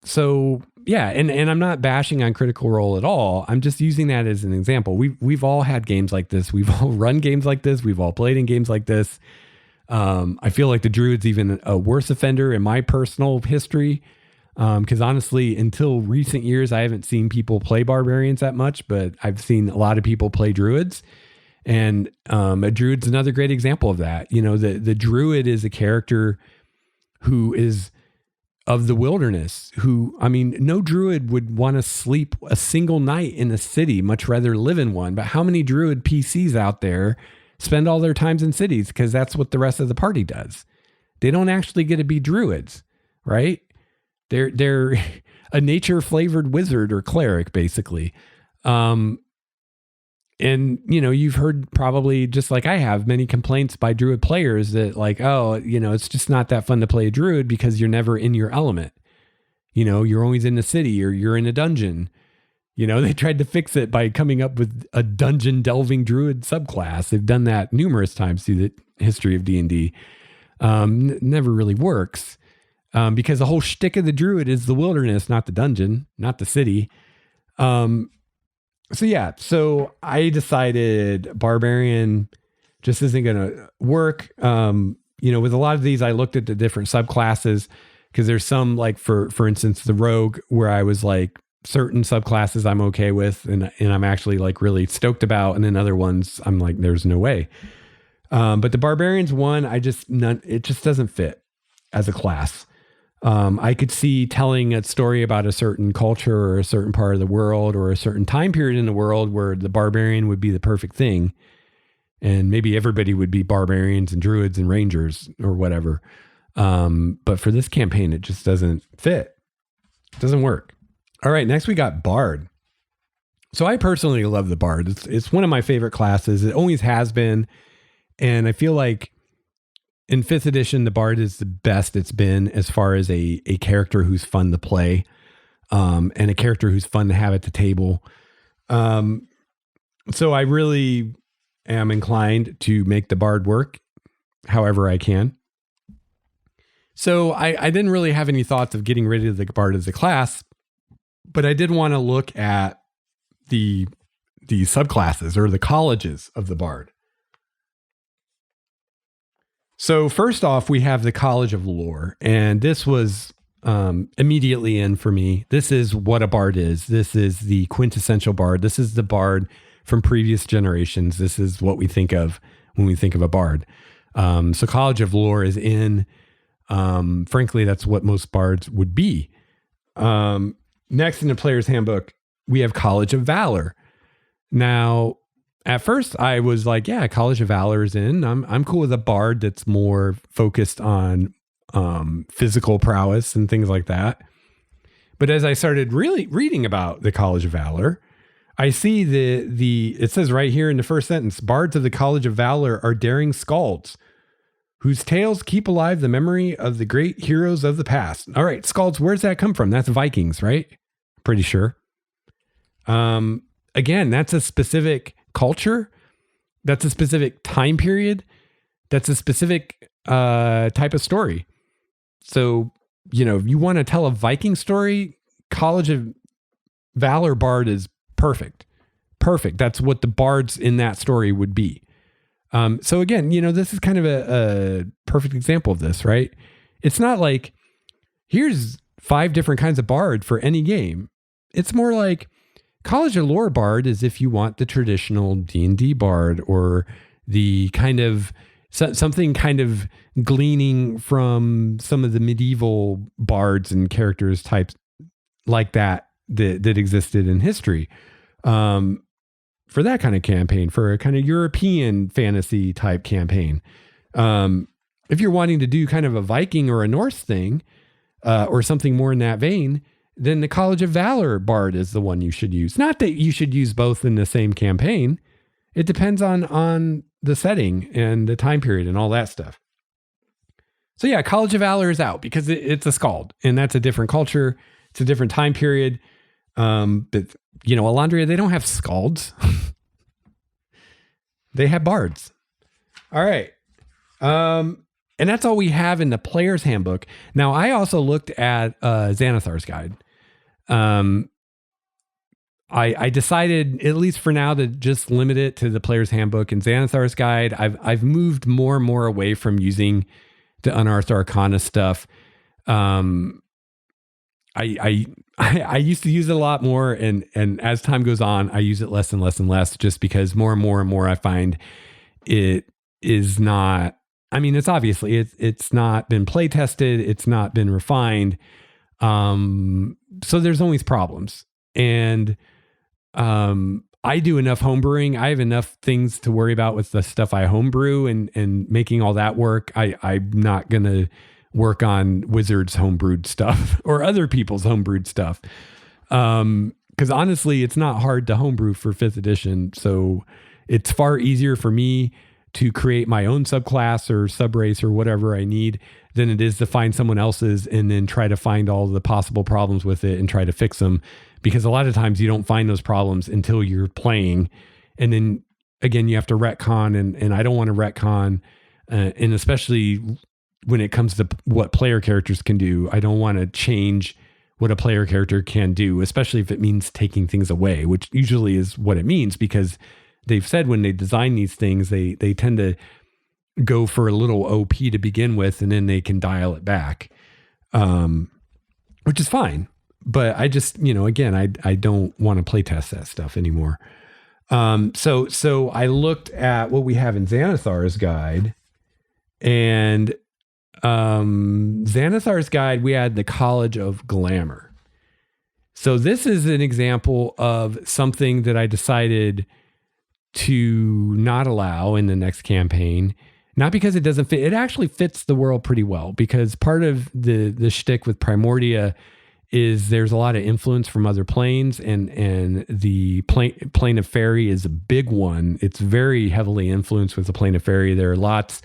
So yeah, and I'm not bashing on Critical Role at all. I'm just using that as an example. We've all had games like this. We've all run games like this. We've all played in games like this. I feel like the Druid's even a worse offender in my personal history. Because honestly, until recent years, I haven't seen people play barbarians that much, but I've seen a lot of people play druids. And a druid's another great example of that. The druid is a character who is of the wilderness, no druid would want to sleep a single night in a city, much rather live in one. But how many druid PCs out there spend all their times in cities? Because that's what the rest of the party does. They don't actually get to be druids, right? They're a nature flavored wizard or cleric, basically. And, you've heard probably just like I have many complaints by druid players that like, it's just not that fun to play a druid because you're never in your element. You're always in the city or you're in a dungeon. They tried to fix it by coming up with a dungeon delving druid subclass. They've done that numerous times through the history of D&D. Never really works because the whole shtick of the druid is the wilderness, not the dungeon, not the city. So I decided barbarian just isn't going to work. With a lot of these, I looked at the different subclasses because there's some like for instance, the rogue where I was like certain subclasses I'm okay with and I'm actually like really stoked about. And then other ones I'm like, there's no way. But the barbarians one, it just doesn't fit as a class. I could see telling a story about a certain culture or a certain part of the world or a certain time period in the world where the barbarian would be the perfect thing. And maybe everybody would be barbarians and druids and rangers or whatever. But for this campaign, it just doesn't fit. It doesn't work. All right, next we got Bard. So I personally love the Bard. It's one of my favorite classes. It always has been. And I feel like in 5th edition, the Bard is the best it's been as far as a character who's fun to play, and a character who's fun to have at the table. So I really am inclined to make the Bard work however I can. So I didn't really have any thoughts of getting rid of the Bard as a class, but I did want to look at the subclasses or the colleges of the Bard. So first off, we have the College of Lore, and this was immediately in for me. This is what a Bard is. This is the quintessential Bard. This is the Bard from previous generations. This is what we think of when we think of a Bard. So College of Lore is in. Frankly, that's what most Bards would be. Next in the Player's Handbook, we have College of Valor. Now, at first, I was like, yeah, College of Valor is in. I'm cool with a Bard that's more focused on physical prowess and things like that. But as I started really reading about the College of Valor, I see it says right here in the first sentence, Bards of the College of Valor are daring skalds whose tales keep alive the memory of the great heroes of the past. All right, skalds, where's that come from? That's Vikings, right? Pretty sure. Again, that's a specific culture. That's a specific time period. That's a specific type of story. So, if you want to tell a Viking story, College of Valor Bard is perfect. Perfect. That's what the bards in that story would be. So again, this is kind of a perfect example of this, right? It's not like, here's 5 different kinds of bard for any game. It's more like College of Lore Bard is if you want the traditional D&D bard or the kind of something kind of gleaning from some of the medieval bards and characters types like that existed in history. For that kind of campaign, for a kind of European fantasy type campaign. If you're wanting to do kind of a Viking or a Norse thing, or something more in that vein, then the College of Valor Bard is the one you should use. Not that you should use both in the same campaign. It depends on the setting and the time period and all that stuff. So yeah, College of Valor is out because it's a Skald, and that's a different culture. It's a different time period. But Alondria, they don't have Skalds. They have bards. All right. And that's all we have in the player's handbook. Now, I also looked at Xanathar's Guide. I decided, at least for now, to just limit it to the player's handbook and Xanathar's Guide. I've moved more and more away from using the Unearthed Arcana stuff. I used to use it a lot more, and as time goes on, I use it less and less and less, just because more and more and more I find it is not. I mean, it's obviously it's not been play tested, it's not been refined, so there's always problems. And I do enough homebrewing. I have enough things to worry about with the stuff I homebrew and making all that work. I'm not going to work on Wizards homebrewed stuff or other people's homebrewed stuff. Because honestly, it's not hard to homebrew for 5th edition. So it's far easier for me to create my own subclass or subrace or whatever I need than it is to find someone else's and then try to find all the possible problems with it and try to fix them. Because a lot of times you don't find those problems until you're playing. And then again, you have to retcon, and I don't want to retcon. And especially when it comes to what player characters can do, I don't want to change what a player character can do, especially if it means taking things away, which usually is what it means, because they've said when they design these things, they tend to go for a little OP to begin with, and then they can dial it back, which is fine. But I just, again, I don't want to play test that stuff anymore. So I looked at what we have in Xanathar's Guide, and Xanathar's Guide, we had the College of Glamour. So this is an example of something that I decided to not allow in the next campaign. Not because it doesn't fit. It actually fits the world pretty well, because part of the shtick with Primordia is there's a lot of influence from other planes, and the plane of fairy is a big one. It's very heavily influenced with the plane of fairy. There are lots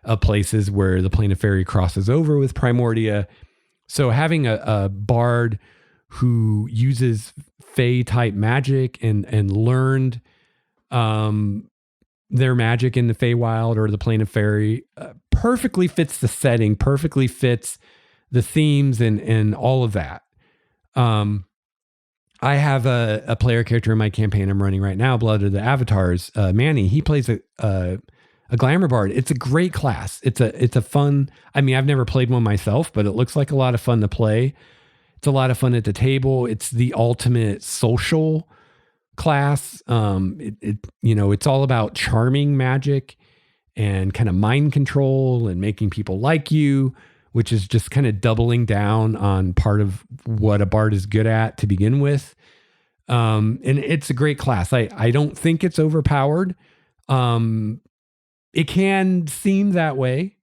of places where the plane of fairy crosses over with Primordia. So having a bard who uses Fey type magic and learned their magic in the Feywild or the plane of fairy perfectly fits the setting, perfectly fits the themes and all of that. I have a player character in my campaign I'm running right now, Blood of the Avatars, Manny. He plays a glamour bard. It's a great class. It's a fun. I mean, I've never played one myself, but it looks like a lot of fun to play. It's a lot of fun at the table. It's the ultimate social class. It's all about charming magic and kind of mind control and making people like you, which is just kind of doubling down on part of what a bard is good at to begin with. And it's a great class. I don't think it's overpowered. It can seem that way.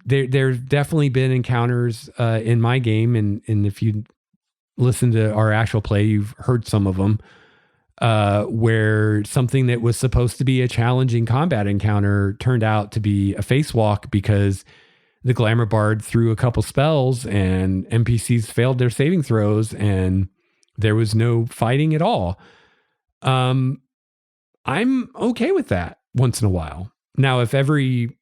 There's definitely been encounters in my game, and if you listen to our actual play, you've heard some of them, where something that was supposed to be a challenging combat encounter turned out to be a face walk because the Glamour Bard threw a couple spells and NPCs failed their saving throws and there was no fighting at all. I'm okay with that once in a while. Now, if every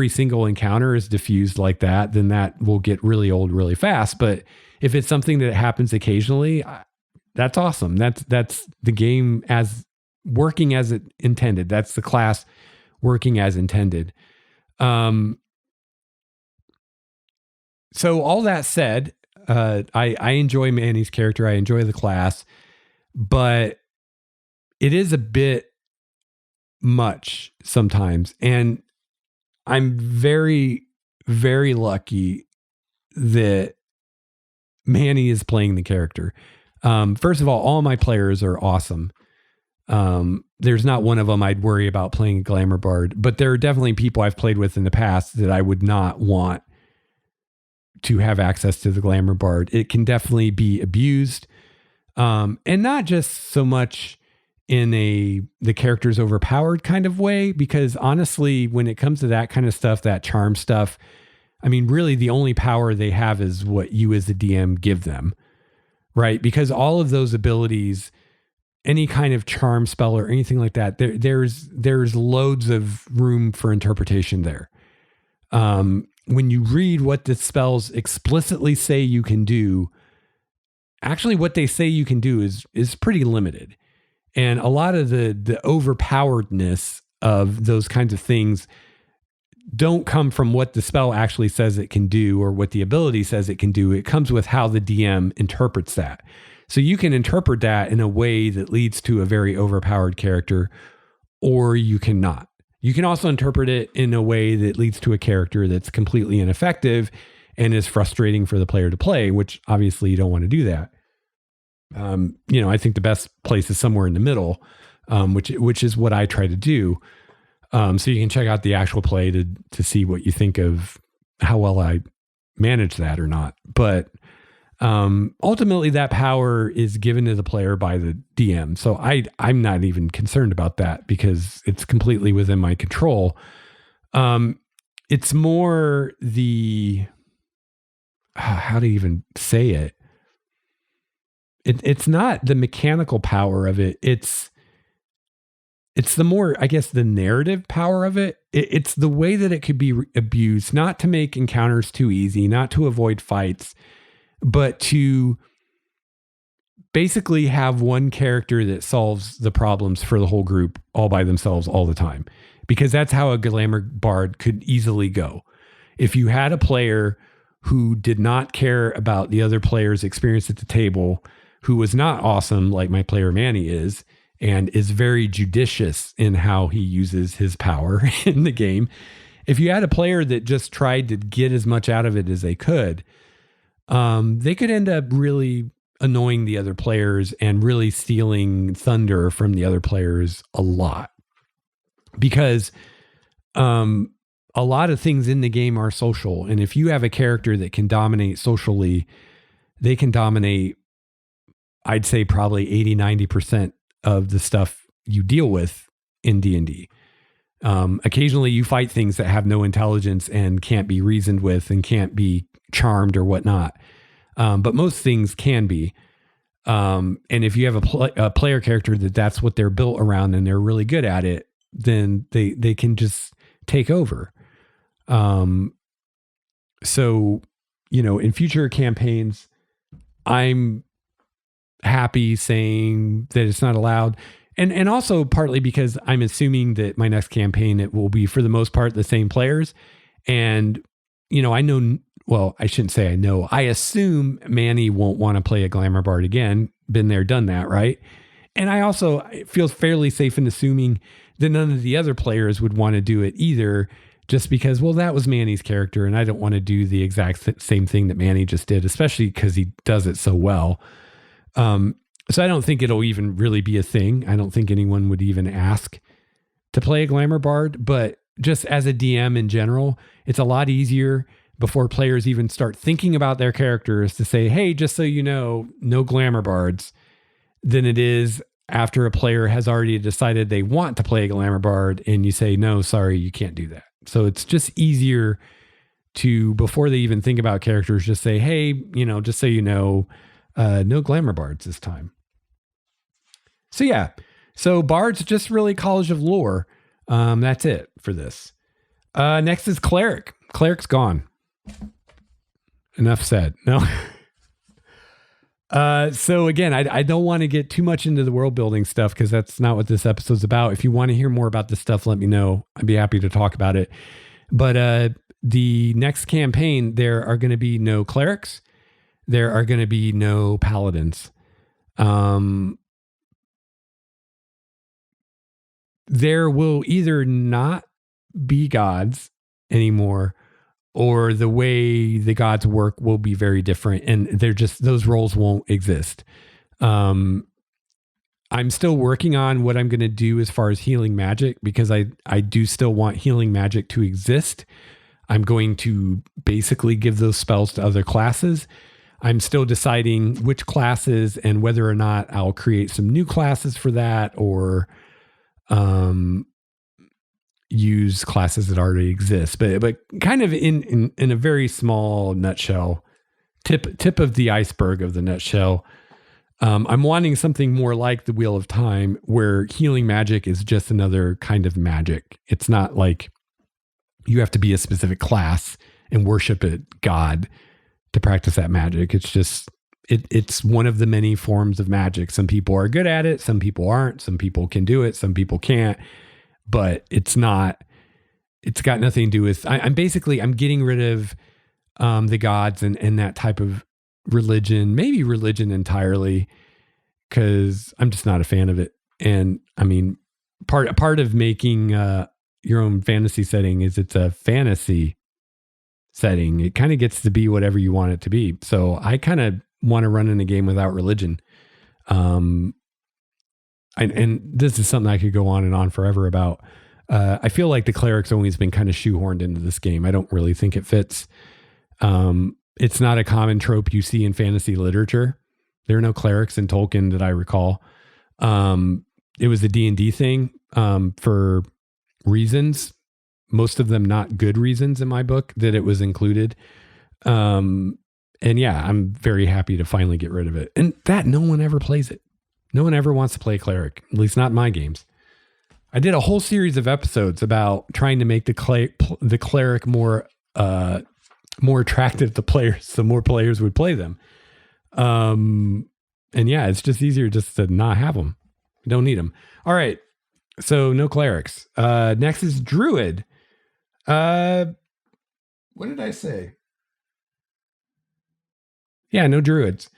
single encounter is diffused like that, then that will get really old really fast. But if it's something that happens occasionally, that's awesome. That's the game as working as it intended. That's the class working as intended. So all that said, I enjoy Manny's character. I enjoy the class, but it is a bit much sometimes. And I'm very, very lucky that Manny is playing the character. First of all my players are awesome. there's not one of them I'd worry about playing a Glamour Bard, but there are definitely people I've played with in the past that I would not want to have access to the Glamour Bard. It can definitely be abused. And not just so much in the character's overpowered kind of way, because honestly, when it comes to that kind of stuff, that charm stuff, I mean, really the only power they have is what you as the DM give them, right? Because all of those abilities, any kind of charm spell or anything like that, there's loads of room for interpretation there. When you read what the spells explicitly say you can do, actually what they say you can do is pretty limited. And a lot of the overpoweredness of those kinds of things don't come from what the spell actually says it can do or what the ability says it can do. It comes with how the DM interprets that. So you can interpret that in a way that leads to a very overpowered character, or you cannot. You can also interpret it in a way that leads to a character that's completely ineffective and is frustrating for the player to play, which obviously you don't want to do that. I think the best place is somewhere in the middle, which is what I try to do. So you can check out the actual play to see what you think of how well I manage that or not. But ultimately, that power is given to the player by the DM. So I'm not even concerned about that because it's completely within my control. It's more how to even say it. It's not the mechanical power of it. It's the more, I guess, the narrative power of it. It's the way that it could be abused, not to make encounters too easy, not to avoid fights, but to basically have one character that solves the problems for the whole group all by themselves all the time. Because that's how a Glamour Bard could easily go. If you had a player who did not care about the other player's experience at the table, who was not awesome like my player Manny is, and is very judicious in how he uses his power in the game. If you had a player that just tried to get as much out of it as they could end up really annoying the other players and really stealing thunder from the other players a lot. Because a lot of things in the game are social. And if you have a character that can dominate socially, they can dominate, I'd say probably 80-90% of the stuff you deal with in D&D. Occasionally you fight things that have no intelligence and can't be reasoned with and can't be charmed or whatnot. But most things can be. And if you have a player character that's what they're built around and they're really good at it, then they can just take over. So, in future campaigns, I'm happy saying that it's not allowed. And also partly because I'm assuming that my next campaign, it will be for the most part the same players. And, I know, well, I shouldn't say I know. I assume Manny won't want to play a Glamour Bard again. Been there, done that, right? And I also feel fairly safe in assuming that none of the other players would want to do it either, just because, well, that was Manny's character and I don't want to do the exact same thing that Manny just did, especially because he does it so well. So I don't think it'll even really be a thing. I don't think anyone would even ask to play a Glamour Bard, but just as a DM in general, it's a lot easier before players even start thinking about their characters to say, hey, just so you know, no Glamour Bards, than it is after a player has already decided they want to play a Glamour Bard and you say, no, sorry, you can't do that. So it's just easier to, before they even think about characters, just say, hey, just so you know, no Glamour Bards this time. So yeah, so Bards just really College of Lore. That's it for this. Next is Cleric. Cleric's gone. Enough said. No. So again, I don't want to get too much into the world building stuff because that's not what this episode's about. If you want to hear more about this stuff, let me know. I'd be happy to talk about it. But the next campaign, there are going to be no clerics. There are going to be no paladins. There will either not be gods anymore, or the way the gods work will be very different, and they're just, those roles won't exist. I'm still working on what I'm going to do as far as healing magic, because I do still want healing magic to exist. I'm going to basically give those spells to other classes. I'm still deciding which classes and whether or not I'll create some new classes for that, or use classes that already exist. But kind of in a very small nutshell, tip of the iceberg of the nutshell, I'm wanting something more like the Wheel of Time, where healing magic is just another kind of magic. It's not like you have to be a specific class and worship a god to practice that magic. It's just, it's one of the many forms of magic. Some people are good at it. Some people aren't. Some people can do it. Some people can't. But it's got nothing to do with, I'm getting rid of the gods and that type of religion, maybe religion entirely, because I'm just not a fan of it. And I mean, part of making your own fantasy setting is it's a fantasy setting. It kind of gets to be whatever you want it to be. So I kind of want to run in a game without religion. And this is something I could go on and on forever about. I feel like the cleric's always been kind of shoehorned into this game. I don't really think it fits. It's not a common trope you see in fantasy literature. There are no clerics in Tolkien that I recall. It was a D&D thing for reasons, most of them not good reasons in my book, that it was included. And yeah, I'm very happy to finally get rid of it. And that no one ever plays it. No one ever wants to play cleric, at least not in my games. I did a whole series of episodes about trying to make the cleric more attractive to players, so more players would play them. And yeah, it's just easier just to not have them. You don't need them. All right. So no clerics. Next is druid. What did I say? Yeah, no druids.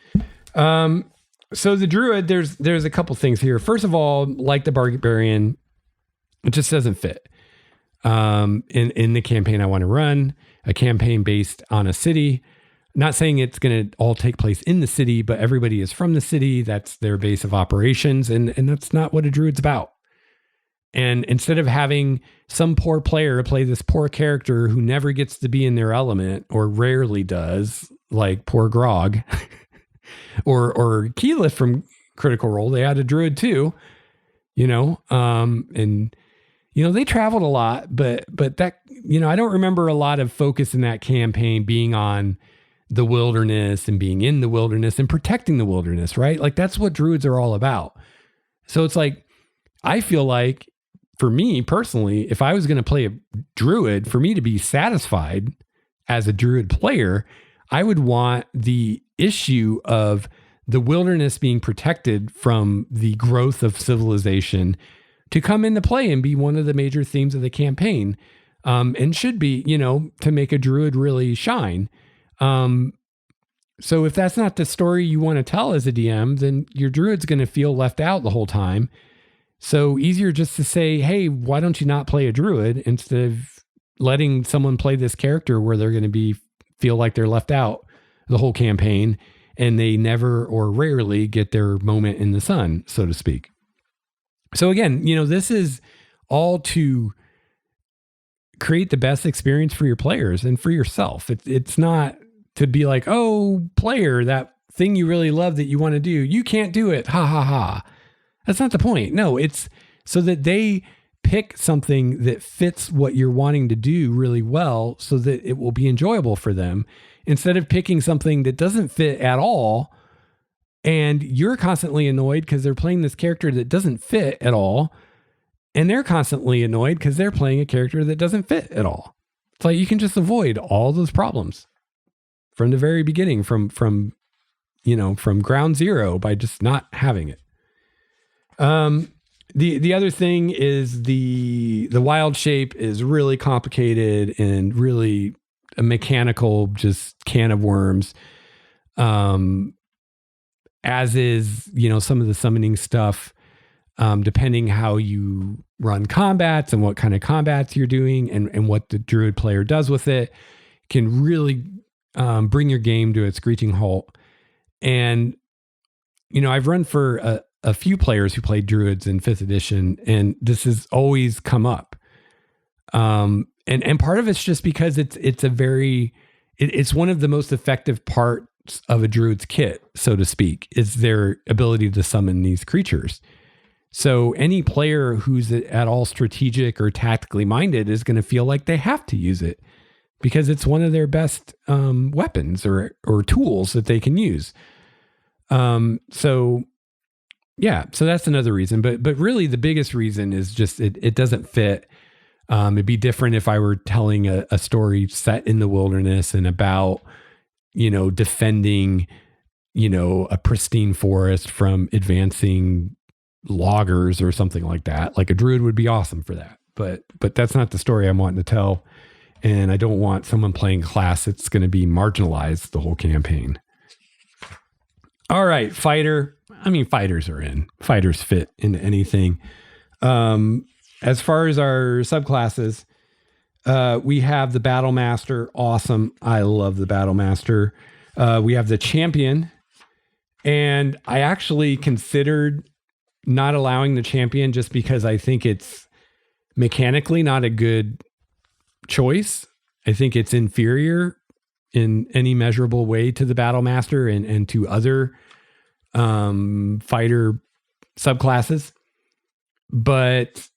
So the druid, there's a couple things here. First of all, like the barbarian, it just doesn't fit. In the campaign I want to run, a campaign based on a city. Not saying it's going to all take place in the city, but everybody is from the city. That's their base of operations. And that's not what a druid's about. And instead of having some poor player play this poor character who never gets to be in their element, or rarely does, like poor Grog or Keyleth from Critical Role, they had a druid too, and they traveled a lot, but that, I don't remember a lot of focus in that campaign being on the wilderness and being in the wilderness and protecting the wilderness, right? Like that's what druids are all about. So it's like, I feel like for me personally, if I was going to play a druid, for me to be satisfied as a druid player, I would want the issue of the wilderness being protected from the growth of civilization to come into play and be one of the major themes of the campaign. And should be, to make a druid really shine. So if that's not the story you want to tell as a DM, then your druid's going to feel left out the whole time. So easier just to say, hey, why don't you not play a druid, instead of letting someone play this character where they're going to feel like they're left out the whole campaign and they never or rarely get their moment in the sun, so to speak. So again, this is all to create the best experience for your players and for yourself. It's not to be like, oh, player, that thing you really love that you want to do, you can't do it. Ha ha ha. That's not the point. No, it's so that they pick something that fits what you're wanting to do really well, so that it will be enjoyable for them, instead of picking something that doesn't fit at all. And you're constantly annoyed because they're playing this character that doesn't fit at all. And they're constantly annoyed because they're playing a character that doesn't fit at all. It's like you can just avoid all those problems from the very beginning, from ground zero, by just not having it. The other thing is the wild shape is really complicated and really a mechanical just can of worms. As is, some of the summoning stuff, depending how you run combats and what kind of combats you're doing and what the druid player does with it, can really bring your game to a screeching halt. And, I've run for a few players who played druids in 5th edition, and this has always come up. And part of it's just because it's one of the most effective parts of a druid's kit, so to speak, is their ability to summon these creatures. So any player who's at all strategic or tactically minded is going to feel like they have to use it because it's one of their best weapons or tools that they can use. So that's another reason. But really the biggest reason is just it doesn't fit. It'd be different if I were telling a story set in the wilderness and about, defending, a pristine forest from advancing loggers or something like that. Like a druid would be awesome for that. But that's not the story I'm wanting to tell. And I don't want someone playing class that's going to be marginalized the whole campaign. All right, fighter. I mean, fighters are in. Fighters fit into anything. As far as our subclasses, we have the Battle Master. Awesome. I love the Battle Master. We have the Champion. And I actually considered not allowing the Champion just because I think it's mechanically not a good choice. I think it's inferior in any measurable way to the Battle Master and to other fighter subclasses. But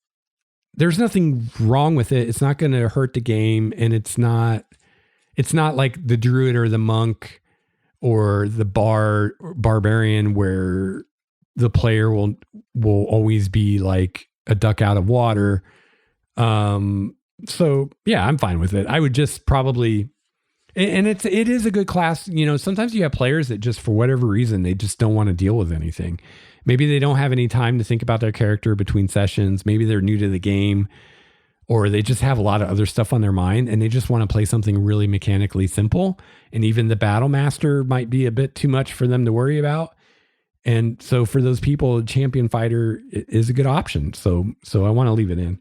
there's nothing wrong with it. It's not going to hurt the game, and it's not like the druid or the monk or the barbarian where the player will always be like a duck out of water. So yeah, I'm fine with it. I would just probably, and it is a good class. Sometimes you have players that just for whatever reason, they just don't want to deal with anything. Maybe they don't have any time to think about their character between sessions. Maybe they're new to the game, or they just have a lot of other stuff on their mind and they just want to play something really mechanically simple. And even the Battle Master might be a bit too much for them to worry about. And so for those people, Champion Fighter is a good option. So I want to leave it in.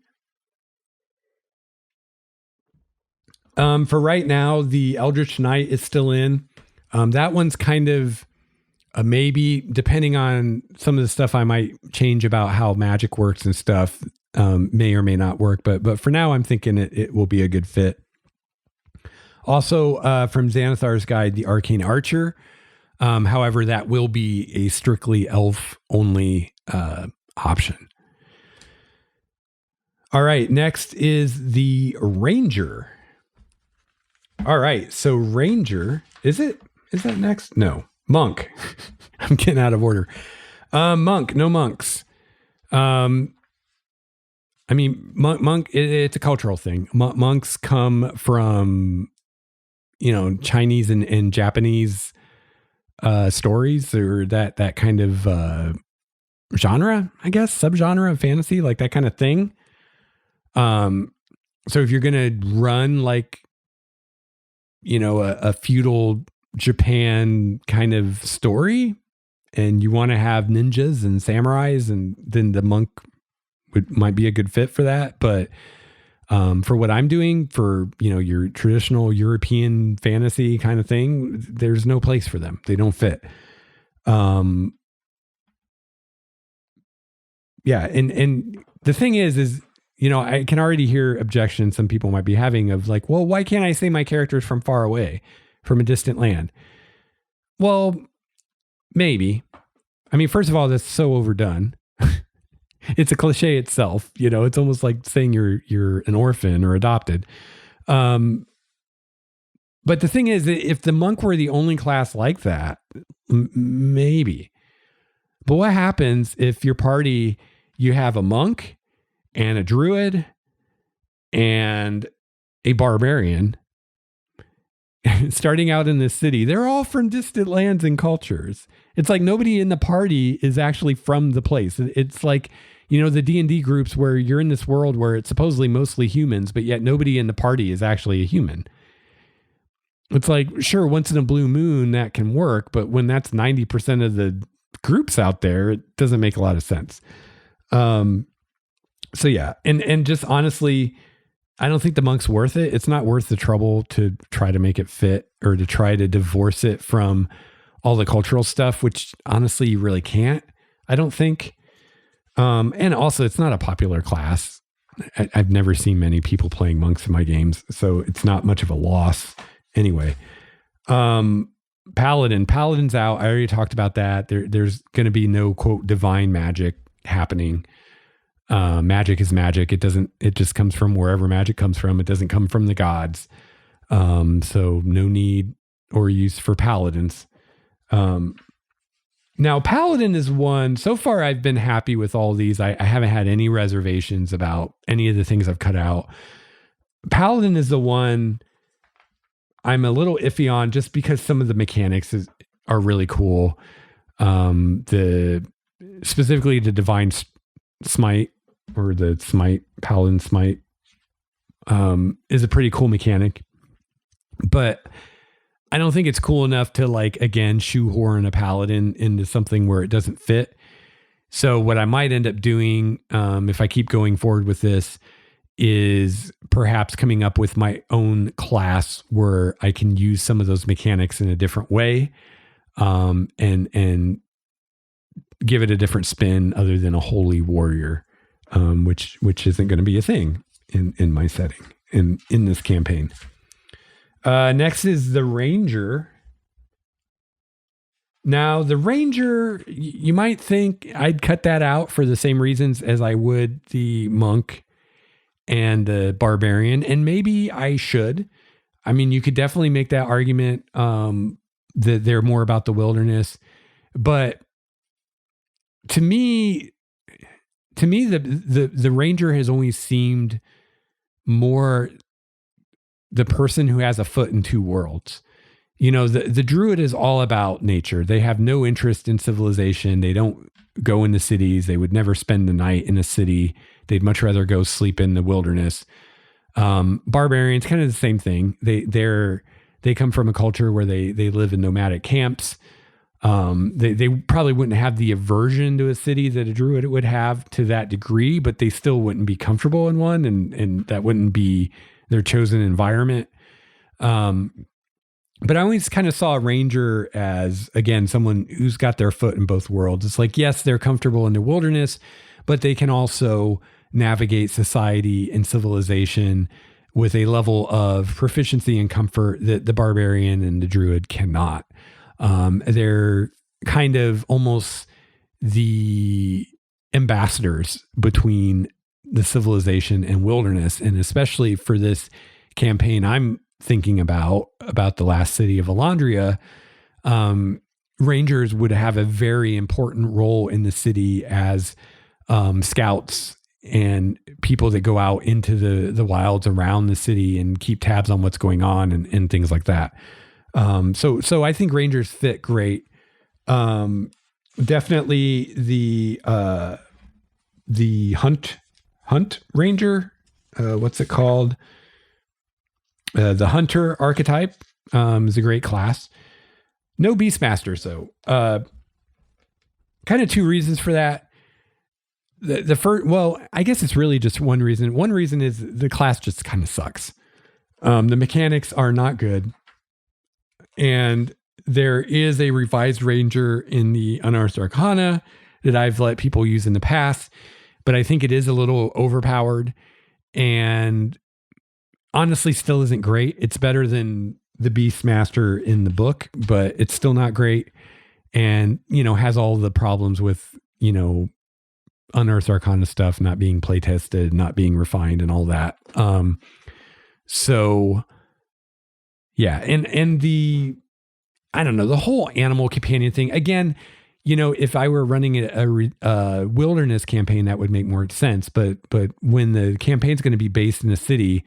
For right now, the Eldritch Knight is still in. That one's kind of a maybe, depending on some of the stuff I might change about how magic works and stuff, may or may not work. But for now, I'm thinking it will be a good fit. Also, from Xanathar's Guide, the Arcane Archer. However, that will be a strictly elf-only option. All right, next is the Ranger. All right, so Ranger, is that next? No, Monk. I'm getting out of order. Monk, no monks. Monk, it's a cultural thing. Monks come from, Chinese and Japanese stories, or that kind of genre, I guess, subgenre of fantasy, like that kind of thing. So if you're going to run like, a feudal Japan kind of story and you want to have ninjas and samurais, and then the monk might be a good fit for that. But for what I'm doing, for, your traditional European fantasy kind of thing, there's no place for them. They don't fit. Yeah. And the thing is, I can already hear objections some people might be having of like, well, why can't I say my character's from far away, from a distant land? Well, maybe. First of all, that's so overdone. It's a cliche itself. It's almost like saying you're an orphan or adopted. But the thing is, if the monk were the only class like that, maybe. But what happens if your party, you have a monk and a druid and a barbarian starting out in this city? They're all from distant lands and cultures. It's like nobody in the party is actually from the place. It's like, the D&D groups where you're in this world where it's supposedly mostly humans, but yet nobody in the party is actually a human. It's like, sure, once in a blue moon that can work, but when that's 90% of the groups out there, it doesn't make a lot of sense. So yeah, and just honestly, I don't think the monk's worth it. It's not worth the trouble to try to make it fit or to try to divorce it from all the cultural stuff, which honestly you really can't. I don't think. And also, it's not a popular class. I've never seen many people playing monks in my games, so it's not much of a loss. Anyway, Paladin's out. I already talked about that. There's going to be no quote divine magic happening. Magic is magic. It just comes from wherever magic comes from. It doesn't come from the gods. So no need or use for paladins. Now, Paladin is one. So far, I've been happy with all these. I haven't had any reservations about any of the things I've cut out. Paladin is the one I'm a little iffy on just because some of the mechanics are really cool. Specifically the Divine Smite or the Smite, Paladin Smite, is a pretty cool mechanic. But I don't think it's cool enough to again, shoehorn a paladin into something where it doesn't fit. So what I might end up doing, if I keep going forward with this, is perhaps coming up with my own class where I can use some of those mechanics in a different way, and give it a different spin other than a holy warrior, which isn't going to be a thing in my setting in this campaign. Next is the Ranger. Now, the Ranger, you might think I'd cut that out for the same reasons as I would the Monk and the Barbarian, and maybe I should. I mean, you could definitely make that argument that they're more about the wilderness, but to me, the Ranger has always seemed more the person who has a foot in two worlds. The Druid is all about nature. They have no interest in civilization. They don't go into cities. They would never spend the night in a city. They'd much rather go sleep in the wilderness. Barbarians, kind of the same thing. They come from a culture where they live in nomadic camps. They probably wouldn't have the aversion to a city that a Druid would have to that degree, but they still wouldn't be comfortable in one, and that wouldn't be their chosen environment. But I always kind of saw a Ranger as, again, someone who's got their foot in both worlds. It's yes, they're comfortable in the wilderness, but they can also navigate society and civilization with a level of proficiency and comfort that the Barbarian and the Druid cannot. They're kind of almost the ambassadors between the civilization and wilderness. And especially for this campaign I'm thinking about the last city of Elandria, Rangers would have a very important role in the city as scouts and people that go out into the wilds around the city and keep tabs on what's going on and things like that. So I think Rangers fit great. Definitely the Hunt Ranger, what's it called? The Hunter archetype is a great class. No Beastmasters though. Kind of two reasons for that. The first, well, I guess it's really just one reason. One reason is the class just kind of sucks. The mechanics are not good. And there is a revised Ranger in the Unearthed Arcana that I've let people use in the past, but I think it is a little overpowered and honestly still isn't great. It's better than the Beastmaster in the book, but it's still not great. And, has all the problems with, Unearthed Arcana stuff not being play tested, not being refined and all that. So yeah. And the whole animal companion thing, again, if I were running a wilderness campaign, that would make more sense. But when the campaign's going to be based in a city,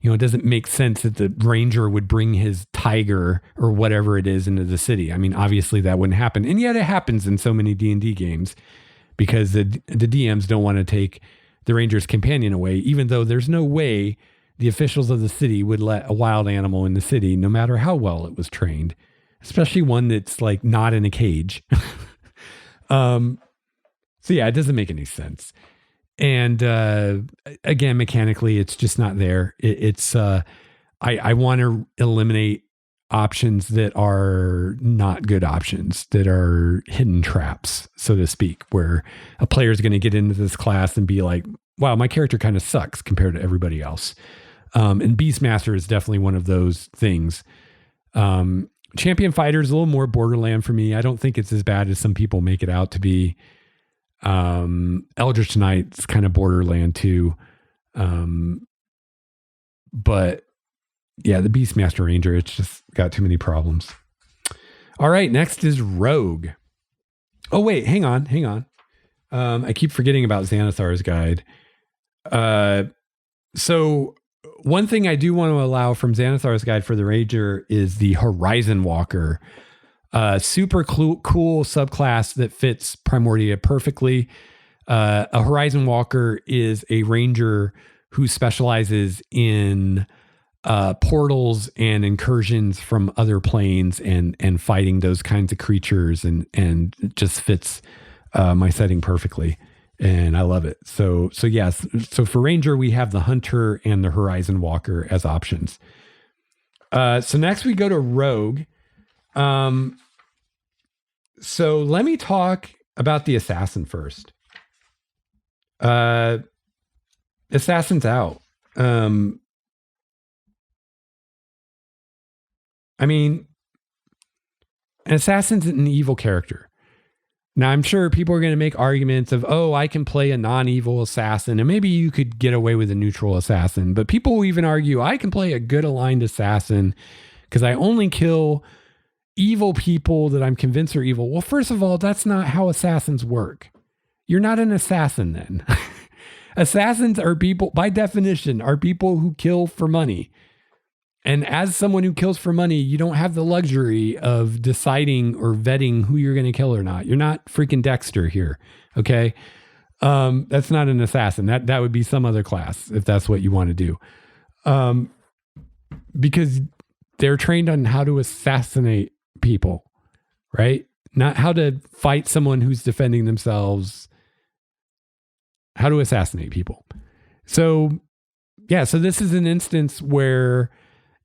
it doesn't make sense that the Ranger would bring his tiger or whatever it is into the city. I mean, obviously that wouldn't happen. And yet it happens in so many D&D games because the DMs don't want to take the Ranger's companion away, even though there's no way the officials of the city would let a wild animal in the city, no matter how well it was trained, especially one that's not in a cage. So yeah, it doesn't make any sense. And again, mechanically, it's just not there. I want to eliminate options that are not good options, that are hidden traps, so to speak, where a player is going to get into this class and be like, wow, my character kind of sucks compared to everybody else. And Beastmaster is definitely one of those things. Champion Fighter is a little more Borderland for me. I don't think it's as bad as some people make it out to be. Eldritch Knight's kind of Borderland too. But yeah, the Beastmaster Ranger, it's just got too many problems. All right, next is Rogue. Oh, wait, hang on. I keep forgetting about Xanathar's Guide. So one thing I do want to allow from Xanathar's Guide for the Ranger is the Horizon Walker. Super cool subclass that fits Primordia perfectly. A Horizon Walker is a Ranger who specializes in portals and incursions from other planes and fighting those kinds of creatures, and it just fits my setting perfectly, and I love it. So yes, so for Ranger we have the Hunter and the Horizon Walker as options. So next we go to Rogue. So let me talk about the Assassin first. Assassin's out. I mean, an assassin's an evil character. Now, I'm sure people are going to make arguments of, oh, I can play a non-evil assassin, and maybe you could get away with a neutral assassin. But people will even argue, I can play a good aligned assassin because I only kill evil people that I'm convinced are evil. Well, first of all, that's not how assassins work. You're not an assassin then. Assassins are people, by definition, are people who kill for money. And as someone who kills for money, you don't have the luxury of deciding or vetting who you're going to kill or not. You're not freaking Dexter here. Okay. That's not an assassin. That would be some other class if that's what you want to do. Because they're trained on how to assassinate people, right? Not how to fight someone who's defending themselves, how to assassinate people. So yeah, so this is an instance where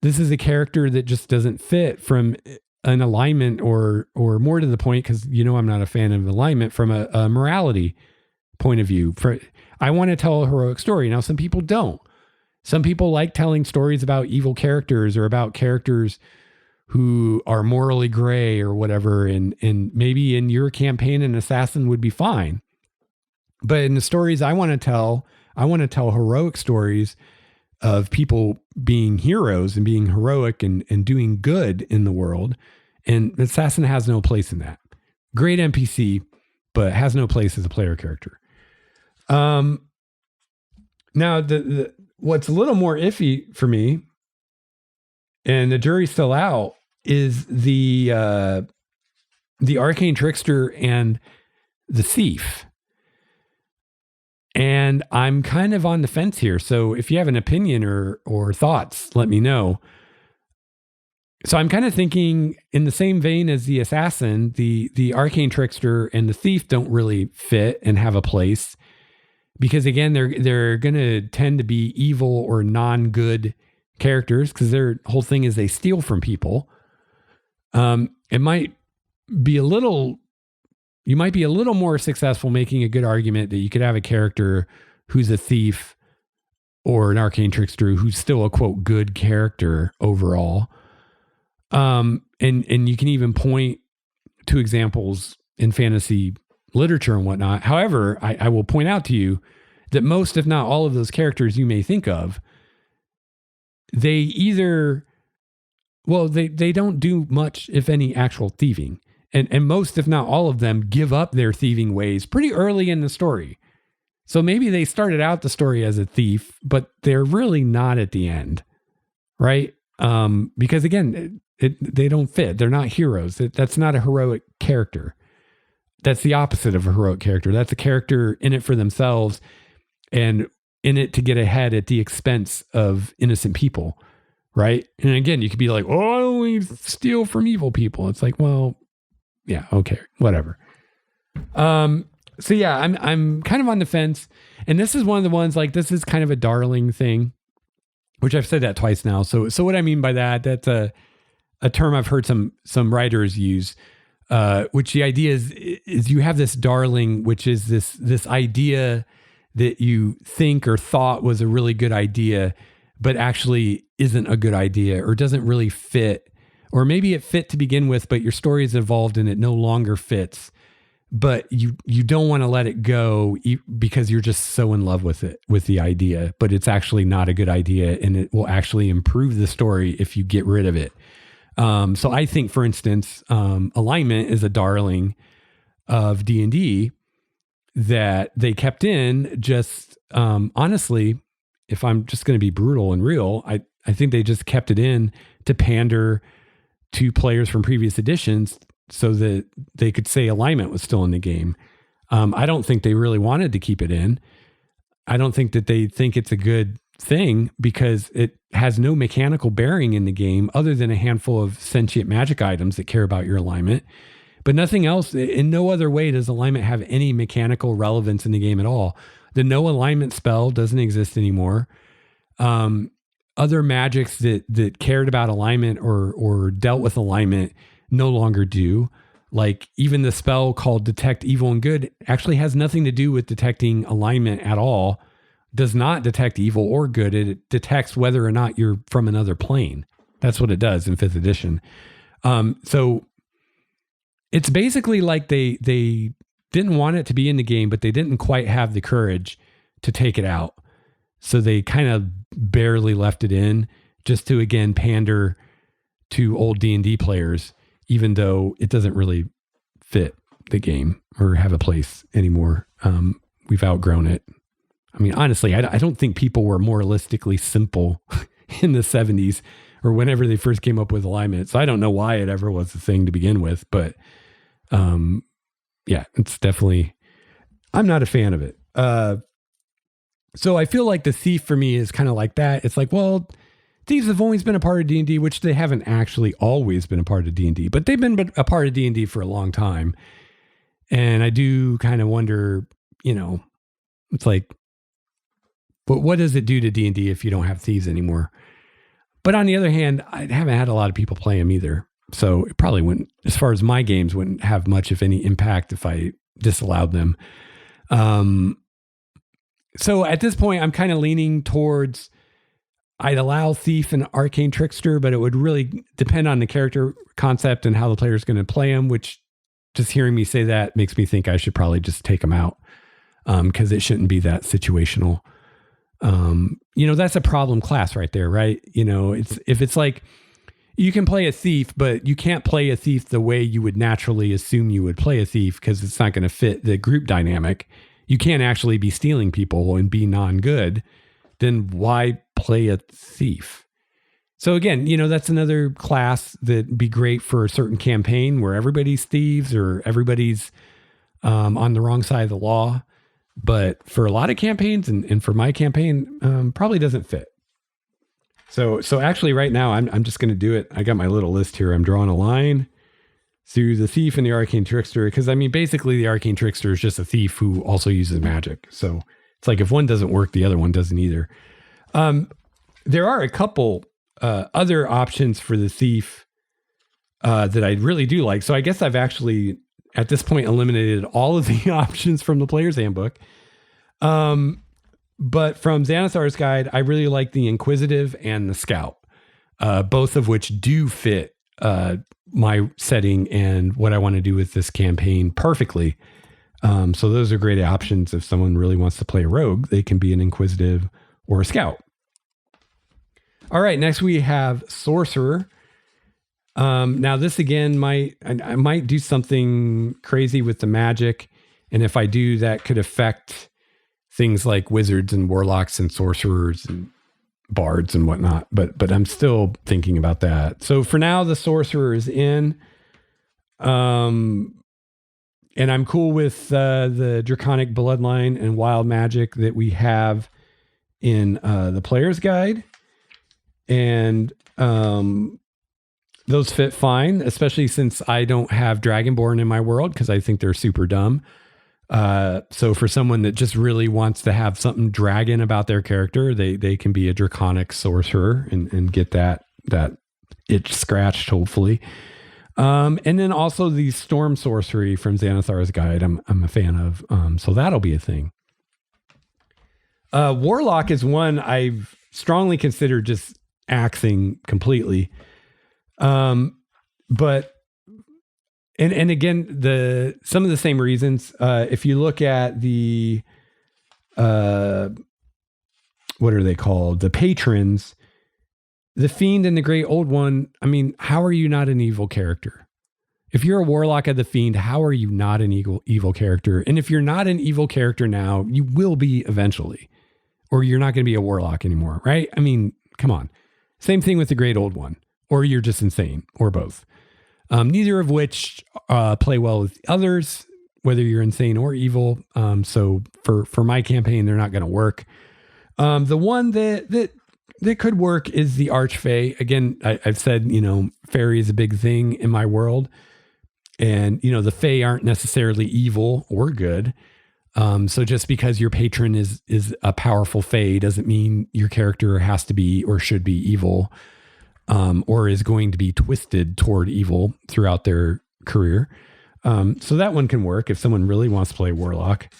this is a character that just doesn't fit from an alignment or more to the point, because I'm not a fan of alignment from a morality point of view. I want to tell a heroic story. Now, some people don't. Some people like telling stories about evil characters or about characters who are morally gray or whatever. And maybe in your campaign, an assassin would be fine. But in the stories I want to tell heroic stories of people being heroes and being heroic and doing good in the world. And assassin has no place in that. Great NPC, but has no place as a player character. Now the what's a little more iffy for me, and the jury's still out, is the Arcane Trickster and the Thief. And I'm kind of on the fence here. So if you have an opinion or thoughts, let me know. So I'm kind of thinking in the same vein as the Assassin, the Arcane Trickster and the Thief don't really fit and have a place. Because again, they're going to tend to be evil or non-good characters because their whole thing is they steal from people. It might be you might be a little more successful making a good argument that you could have a character who's a thief or an Arcane Trickster who's still a quote good character overall. And you can even point to examples in fantasy literature and whatnot. However, I will point out to you that most, if not all of those characters you may think of, they don't do much, if any, actual thieving. And most, if not all of them, give up their thieving ways pretty early in the story. So maybe they started out the story as a thief, but they're really not at the end, right? Because again, they don't fit. They're not heroes. That's not a heroic character. That's the opposite of a heroic character. That's a character in it for themselves and in it to get ahead at the expense of innocent people, right? And again, you could be like, oh, I only steal from evil people. It's like, well, yeah, okay, whatever. So yeah, I'm kind of on the fence, and this is one of the ones, like, this is kind of a darling thing, which I've said that twice now. So what I mean by that's a term I've heard some writers use, which the idea is you have this darling, which is this idea that you think or thought was a really good idea, but actually isn't a good idea or doesn't really fit. Or maybe it fit to begin with, but your story has evolved and it no longer fits. But you don't want to let it go because you're just so in love with it, with the idea. But it's actually not a good idea, and it will actually improve the story if you get rid of it. So I think, for instance, alignment is a darling of D&D that they kept in. Just honestly, if I'm just going to be brutal and real, I think they just kept it in to pander to players from previous editions so that they could say alignment was still in the game. I don't think they really wanted to keep it in. I don't think that they think it's a good thing because it has no mechanical bearing in the game other than a handful of sentient magic items that care about your alignment. But nothing else, in no other way does alignment have any mechanical relevance in the game at all. The no alignment spell doesn't exist anymore. Other magics that cared about alignment or dealt with alignment no longer do. Like even the spell called Detect Evil and Good actually has nothing to do with detecting alignment at all. Does not detect evil or good. It detects whether or not you're from another plane. That's what it does in 5th edition. So it's basically like they didn't want it to be in the game, but they didn't quite have the courage to take it out. So they kind of barely left it in just to, again, pander to old D&D players, even though it doesn't really fit the game or have a place anymore. We've outgrown it. I mean, honestly, I don't think people were moralistically simple in the 70s or whenever they first came up with alignment. So I don't know why it ever was a thing to begin with, but yeah, it's definitely, I'm not a fan of it. So I feel like the thief for me is kind of like that. It's like, well, thieves have always been a part of D&D, which they haven't actually always been a part of D&D, but they've been a part of D&D for a long time. And I do kind of wonder, it's like, but what does it do to D&D if you don't have thieves anymore? But on the other hand, I haven't had a lot of people play them either. So it probably wouldn't, as far as my games, wouldn't have much, if any, impact if I disallowed them. So at this point, I'm kind of leaning towards I'd allow Thief and Arcane Trickster, but it would really depend on the character concept and how the player is going to play them, which just hearing me say that makes me think I should probably just take them out because it shouldn't be that situational. That's a problem class right there, right? It's like you can play a thief, but you can't play a thief the way you would naturally assume you would play a thief because it's not going to fit the group dynamic. You can't actually be stealing people and be non-good. Then why play a thief? So again, that's another class that'd be great for a certain campaign where everybody's thieves or everybody's on the wrong side of the law. But for a lot of campaigns and for my campaign, probably doesn't fit. So actually right now I'm just going to do it. I got my little list here. I'm drawing a line through the thief and the Arcane Trickster. Because basically the Arcane Trickster is just a thief who also uses magic. So it's like if one doesn't work, the other one doesn't either. There are a couple other options for the thief that I really do like. So I guess I've actually, at this point, eliminated all of the options from the Player's Handbook. But from Xanathar's Guide, I really like the Inquisitive and the Scout, both of which do fit my setting and what I want to do with this campaign perfectly. So those are great options. If someone really wants to play a rogue, they can be an Inquisitive or a Scout. All right, next we have Sorcerer. Now this again, I might do something crazy with the magic. And if I do, that could affect things like wizards and warlocks and sorcerers and bards and whatnot. But I'm still thinking about that. So for now, the Sorcerer is in. And I'm cool with the Draconic Bloodline and Wild Magic that we have in the Player's Guide. And those fit fine, especially since I don't have Dragonborn in my world because I think they're super dumb. So for someone that just really wants to have something dragon about their character, they can be a Draconic Sorcerer and get that itch scratched, hopefully. And then also the Storm Sorcery from Xanathar's Guide, I'm a fan of. So that'll be a thing. Warlock is one I've strongly considered just axing completely. But again, some of the same reasons. If you look at the what are they called? The patrons, the Fiend and the Great Old One. I mean, how are you not an evil character? If you're a Warlock of the Fiend, how are you not an evil character? And if you're not an evil character now, you will be eventually, or you're not going to be a Warlock anymore, right? I mean, come on. Same thing with the Great Old One, or you're just insane, or both. Neither of which play well with others, whether you're insane or evil. So for my campaign, they're not going to work. The one that could work is the Archfey. Again, I've said, fairy is a big thing in my world. And, the Fae aren't necessarily evil or good. So just because your patron is a powerful Fae doesn't mean your character has to be or should be evil, or is going to be twisted toward evil throughout their career. So that one can work if someone really wants to play Warlock.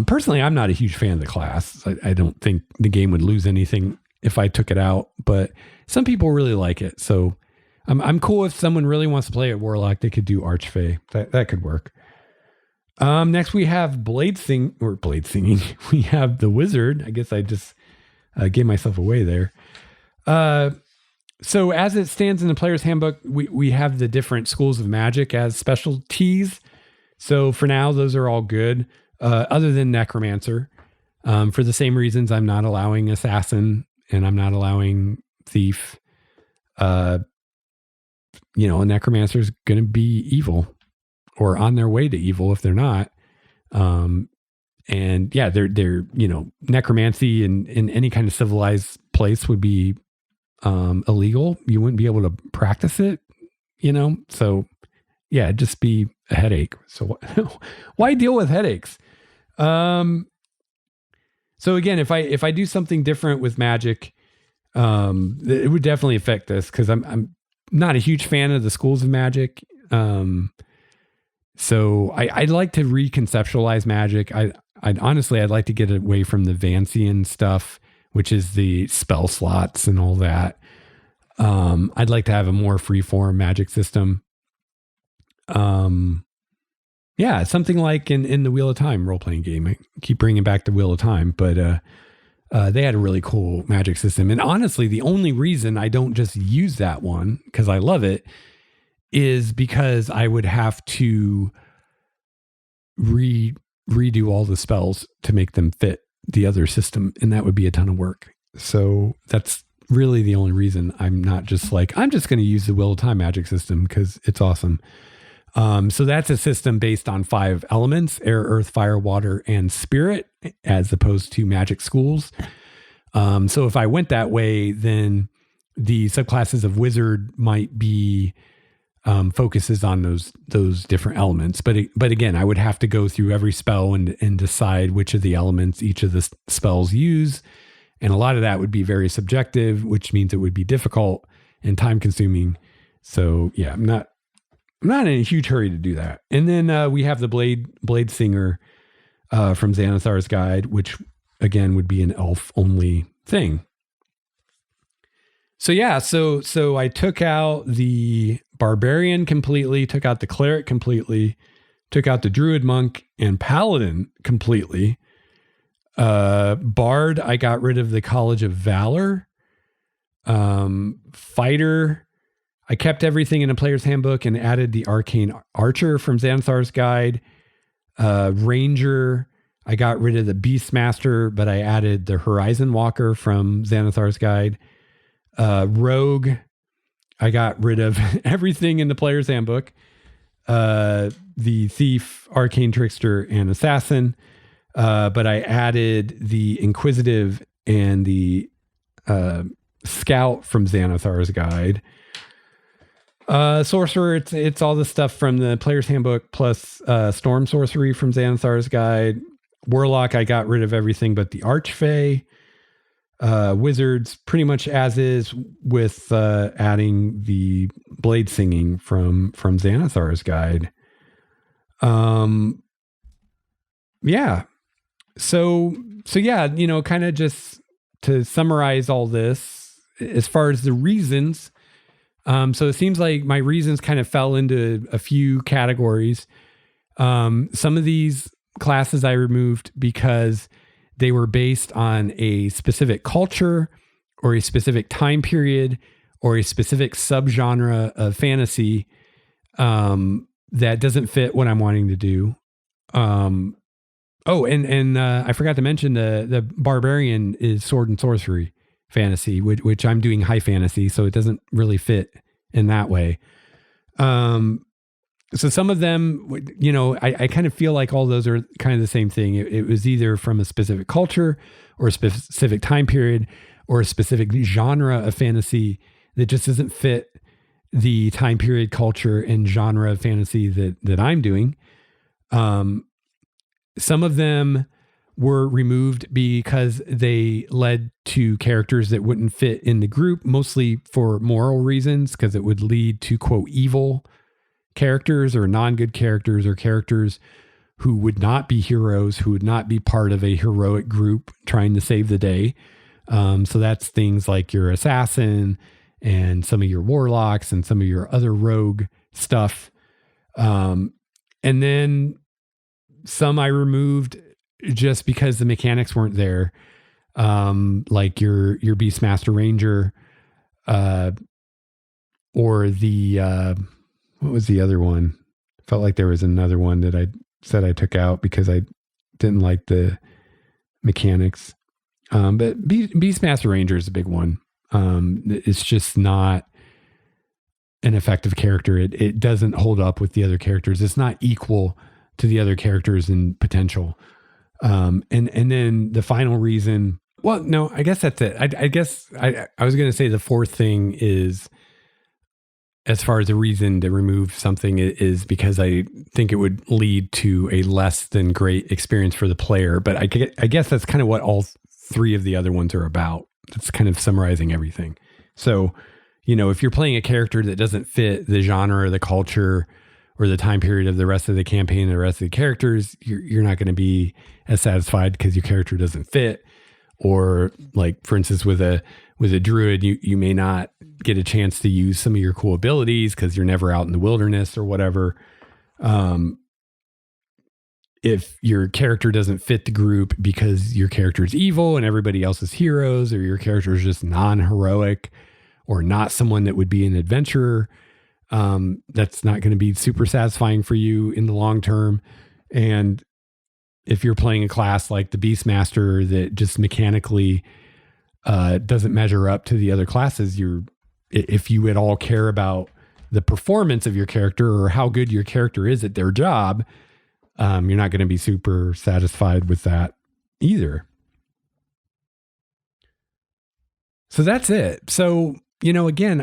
Personally, I'm not a huge fan of the class. I don't think the game would lose anything if I took it out, but some people really like it. So I'm cool if someone really wants to play at Warlock, they could do Archfey. That could work. Next we have Blade Singing. We have the Wizard. I guess I just gave myself away there. So as it stands in the player's handbook, we have the different schools of magic as specialties. So for now, those are all good, other than Necromancer. For the same reasons, I'm not allowing Assassin and I'm not allowing Thief. A Necromancer is going to be evil or on their way to evil if they're not. And yeah, they're necromancy in any kind of civilized place would be illegal. You wouldn't be able to practice it, so yeah, it'd just be a headache. So why deal with headaches? So again, if I do something different with magic, it would definitely affect this, because I'm not a huge fan of the schools of magic. So I'd like to reconceptualize magic. I'd like to get away from the Vancian stuff, which is the spell slots and all that. I'd like to have a more freeform magic system. Yeah, something like in the Wheel of Time role-playing game. I keep bringing back the Wheel of Time, but they had a really cool magic system. And honestly, the only reason I don't just use that one, because I love it, is because I would have to redo all the spells to make them fit the other system, and that would be a ton of work. So that's really the only reason I'm not just like, I'm just going to use the Wheel of Time magic system because it's awesome. So that's a system based on 5 elements: air, earth, fire, water, and spirit, as opposed to magic schools. So if I went that way, then the subclasses of wizard might be focuses on those different elements. But again, I would have to go through every spell and decide which of the elements each of the spells use. And a lot of that would be very subjective, which means it would be difficult and time consuming. So yeah, I'm not in a huge hurry to do that. And then we have the Blade Singer from Xanathar's Guide, which again would be an elf only thing. So yeah, so I took out the Barbarian completely, took out the Cleric completely, took out the Druid Monk and Paladin completely. Bard, I got rid of the College of Valor. Fighter, I kept everything in a player's handbook and added the Arcane Archer from Xanathar's Guide. Ranger, I got rid of the Beastmaster, but I added the Horizon Walker from Xanathar's Guide. Rogue, I got rid of everything in the player's handbook. The Thief, Arcane Trickster, and Assassin. But I added the Inquisitive and the Scout from Xanathar's Guide. Sorcerer, it's all the stuff from the player's handbook plus Storm Sorcery from Xanathar's Guide. Warlock, I got rid of everything but the Archfey. Wizards pretty much as is, with adding the blade singing from Xanathar's guide. Yeah. So yeah, kind of just to summarize all this as far as the reasons. So it seems like my reasons kind of fell into a few categories. Some of these classes I removed because they were based on a specific culture or a specific time period or a specific subgenre of fantasy that doesn't fit what I'm wanting to do. I forgot to mention the barbarian is sword and sorcery fantasy, which I'm doing high fantasy, so it doesn't really fit in that way. So some of them, I kind of feel like all those are kind of the same thing. It was either from a specific culture or a specific time period or a specific genre of fantasy that just doesn't fit the time period, culture, and genre of fantasy that I'm doing. Some of them were removed because they led to characters that wouldn't fit in the group, mostly for moral reasons, because it would lead to, quote, evil characters or non-good characters or characters who would not be heroes, who would not be part of a heroic group trying to save the day. So that's things like your assassin and some of your warlocks and some of your other rogue stuff. And then some I removed just because the mechanics weren't there. Like your Beastmaster Ranger, or the, what was the other one? Felt like there was another one that I said I took out because I didn't like the mechanics. But Beastmaster Ranger is a big one. It's just not an effective character. It doesn't hold up with the other characters. It's not equal to the other characters in potential. And then the final reason, well, no, I guess that's it. I guess I was going to say the fourth thing is, as far as the reason to remove something, is because I think it would lead to a less than great experience for the player. But I guess that's kind of what all three of the other ones are about. That's kind of summarizing everything. So, if you're playing a character that doesn't fit the genre or the culture or the time period of the rest of the campaign and the rest of the characters, you're not going to be as satisfied because your character doesn't fit. Or like, for instance, with a druid, you may not get a chance to use some of your cool abilities because you're never out in the wilderness or whatever. If your character doesn't fit the group because your character is evil and everybody else is heroes, or your character is just non-heroic or not someone that would be an adventurer, that's not going to be super satisfying for you in the long term. And if you're playing a class like the Beastmaster that just mechanically doesn't measure up to the other classes, if you at all care about the performance of your character or how good your character is at their job, you're not going to be super satisfied with that either. So that's it. So, again,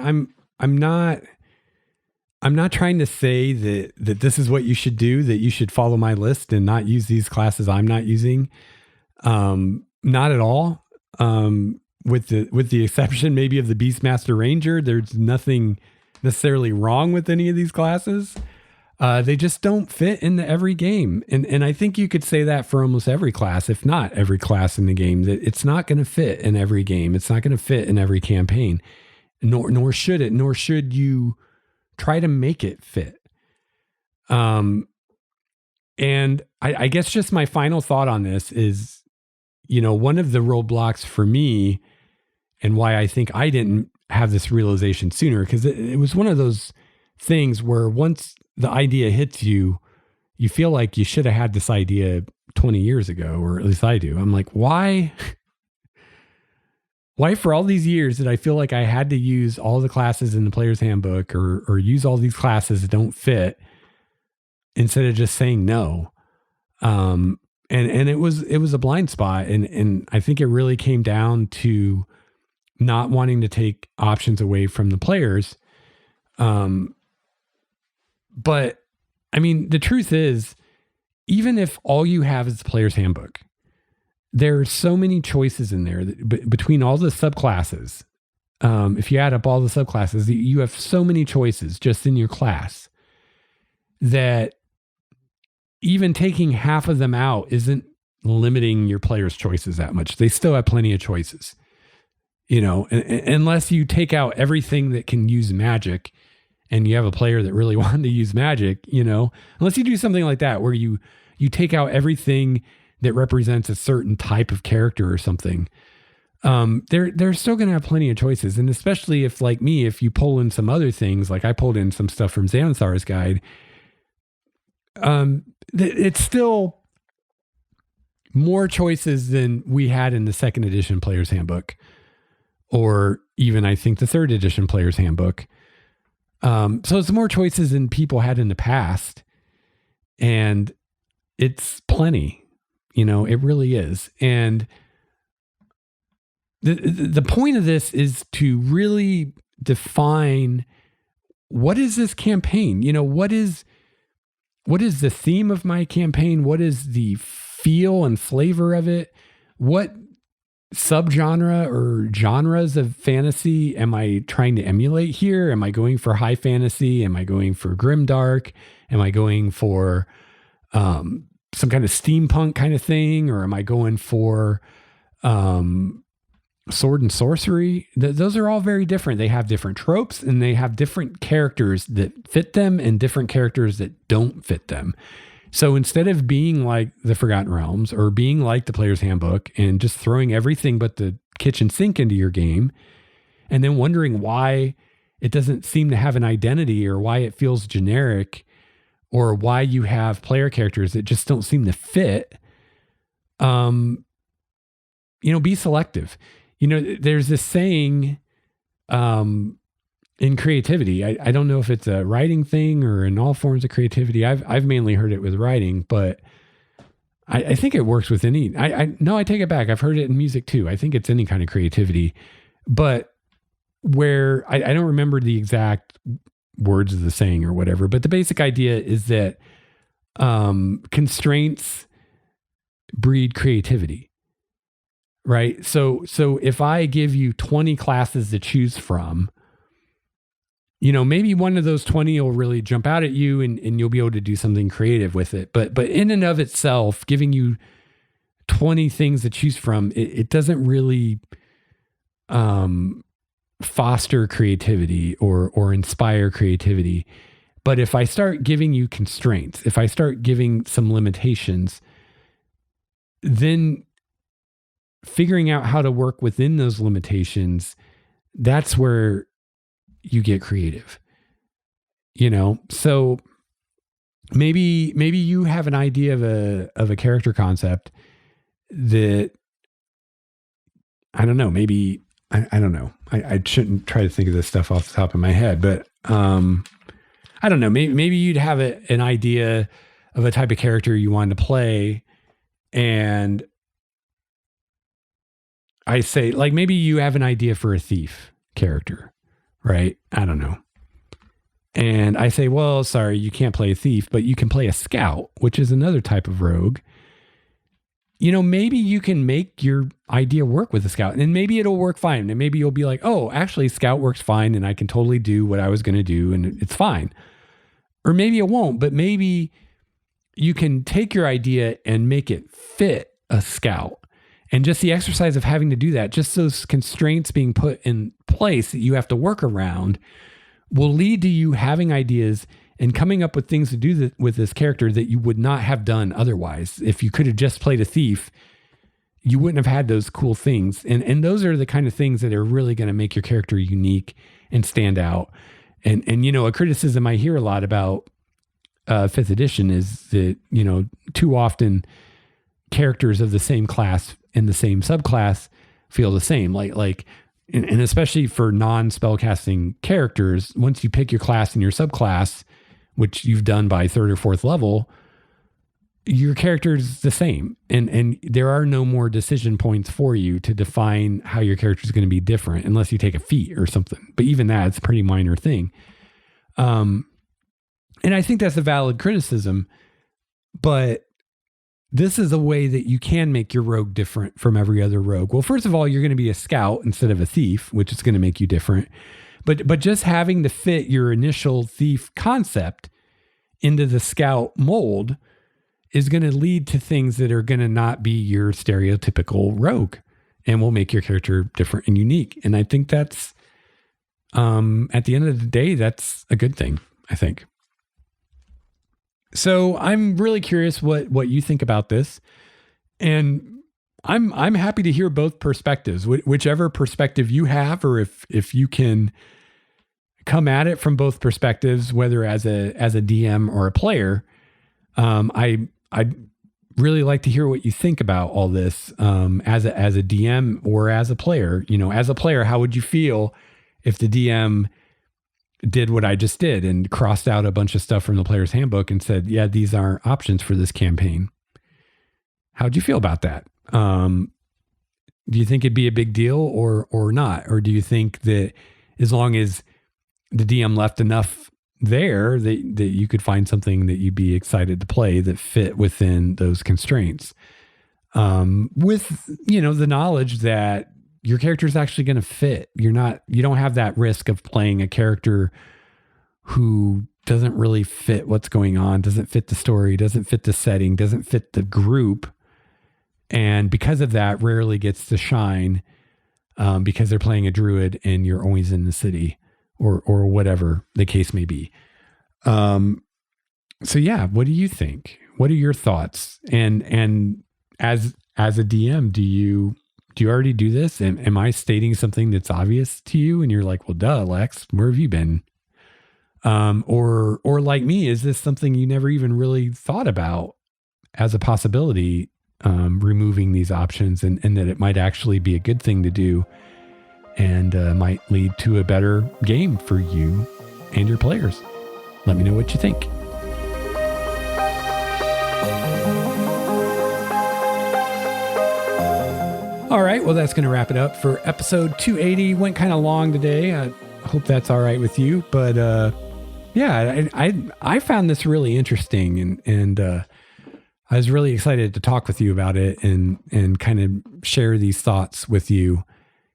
I'm not trying to say that this is what you should do, that you should follow my list and not use these classes I'm not using. Not at all. With the exception maybe of the Beastmaster Ranger, there's nothing necessarily wrong with any of these classes. They just don't fit into every game. And I think you could say that for almost every class, if not every class in the game, that it's not going to fit in every game. It's not going to fit in every campaign, nor should it, nor should you try to make it fit. And I guess just my final thought on this is, one of the roadblocks for me and why I think I didn't have this realization sooner, because it was one of those things where once the idea hits you, you feel like you should have had this idea 20 years ago, or at least I do. I'm like, why for all these years did I feel like I had to use all the classes in the player's handbook or use all these classes that don't fit instead of just saying no? And it was a blind spot. And I think it really came down to not wanting to take options away from the players. But I mean, the truth is, even if all you have is the player's handbook, there are so many choices in there between all the subclasses. If you add up all the subclasses, you have so many choices just in your class that even taking half of them out isn't limiting your players' choices that much. They still have plenty of choices, unless you take out everything that can use magic and you have a player that really wanted to use magic, unless you do something like that, where you take out everything that represents a certain type of character or something. They're still going to have plenty of choices. And especially if, like me, if you pull in some other things, like I pulled in some stuff from Xanathar's guide, it's still more choices than we had in the second edition Player's Handbook, or even I think the third edition Player's Handbook. So it's more choices than people had in the past, and it's plenty, it really is. And the point of this is to really define, what is this campaign? What is the theme of my campaign? What is the feel and flavor of it? What subgenre or genres of fantasy am I trying to emulate here? Am I going for high fantasy? Am I going for grimdark? Am I going for some kind of steampunk kind of thing? Or am I going for sword and sorcery? Those are all very different. They have different tropes, and they have different characters that fit them and different characters that don't fit them. So instead of being like the Forgotten Realms or being like the Player's Handbook and just throwing everything but the kitchen sink into your game and then wondering why it doesn't seem to have an identity, or why it feels generic, or why you have player characters that just don't seem to fit, be selective. There's this saying in creativity. I don't know if it's a writing thing or in all forms of creativity. I've mainly heard it with writing, but I think it works with any. No, I take it back. I've heard it in music too. I think it's any kind of creativity, but where I don't remember the exact words of the saying or whatever, but the basic idea is that constraints breed creativity. Right. So if I give you 20 classes to choose from, maybe one of those 20 will really jump out at you and you'll be able to do something creative with it. But in and of itself, giving you 20 things to choose from, it doesn't really foster creativity or inspire creativity. But if I start giving you constraints, if I start giving some limitations, then figuring out how to work within those limitations, that's where you get creative. So maybe you have an idea of a character concept that, I don't know, maybe I don't know. I shouldn't try to think of this stuff off the top of my head, but I don't know. Maybe you'd have an idea of a type of character you wanted to play, and I say, like, maybe you have an idea for a thief character, right? I don't know. And I say, well, sorry, you can't play a thief, but you can play a scout, which is another type of rogue. Maybe you can make your idea work with a scout, and maybe it'll work fine. And maybe you'll be like, oh, actually scout works fine, and I can totally do what I was going to do, and it's fine. Or maybe it won't, but maybe you can take your idea and make it fit a scout. And just the exercise of having to do that, just those constraints being put in place that you have to work around, will lead to you having ideas and coming up with things to do with this character that you would not have done otherwise. If you could have just played a thief, you wouldn't have had those cool things. And those are the kind of things that are really going to make your character unique and stand out. And a criticism I hear a lot about 5th edition is that, too often characters of the same class in the same subclass feel the same, and especially for non-spellcasting characters, once you pick your class and your subclass, which you've done by 3rd or 4th level, your character is the same. And there are no more decision points for you to define how your character is going to be different unless you take a feat or something. But even that's a pretty minor thing. And I think that's a valid criticism, but this is a way that you can make your rogue different from every other rogue. Well, first of all, you're going to be a scout instead of a thief, which is going to make you different. But just having to fit your initial thief concept into the scout mold is going to lead to things that are going to not be your stereotypical rogue and will make your character different and unique. And I think that's, at the end of the day, that's a good thing, I think. So I'm really curious what you think about this. And I'm happy to hear both perspectives, whichever perspective you have, or if you can come at it from both perspectives, whether as a DM or a player. I'd really like to hear what you think about all this as a DM or as a player. As a player, how would you feel if the DM did what I just did and crossed out a bunch of stuff from the player's handbook and said, yeah, these are options for this campaign? How'd you feel about that? Do you think it'd be a big deal or not? Or do you think that as long as the DM left enough there that you could find something that you'd be excited to play that fit within those constraints? With, the knowledge that your character is actually going to fit. You don't have that risk of playing a character who doesn't really fit what's going on, doesn't fit the story, doesn't fit the setting, doesn't fit the group. And because of that, rarely gets to shine because they're playing a druid and you're always in the city or whatever the case may be. So yeah, what do you think? What are your thoughts? And as a DM, do you already do this? And am I stating something that's obvious to you? And you're like, well, duh, Lex, where have you been? Or like me, is this something you never even really thought about as a possibility, removing these options and that it might actually be a good thing to do and might lead to a better game for you and your players? Let me know what you think. All right, well, that's going to wrap it up for episode 280. Went kind of long today. I hope that's all right with you. But yeah, I found this really interesting, and I was really excited to talk with you about it and kind of share these thoughts with you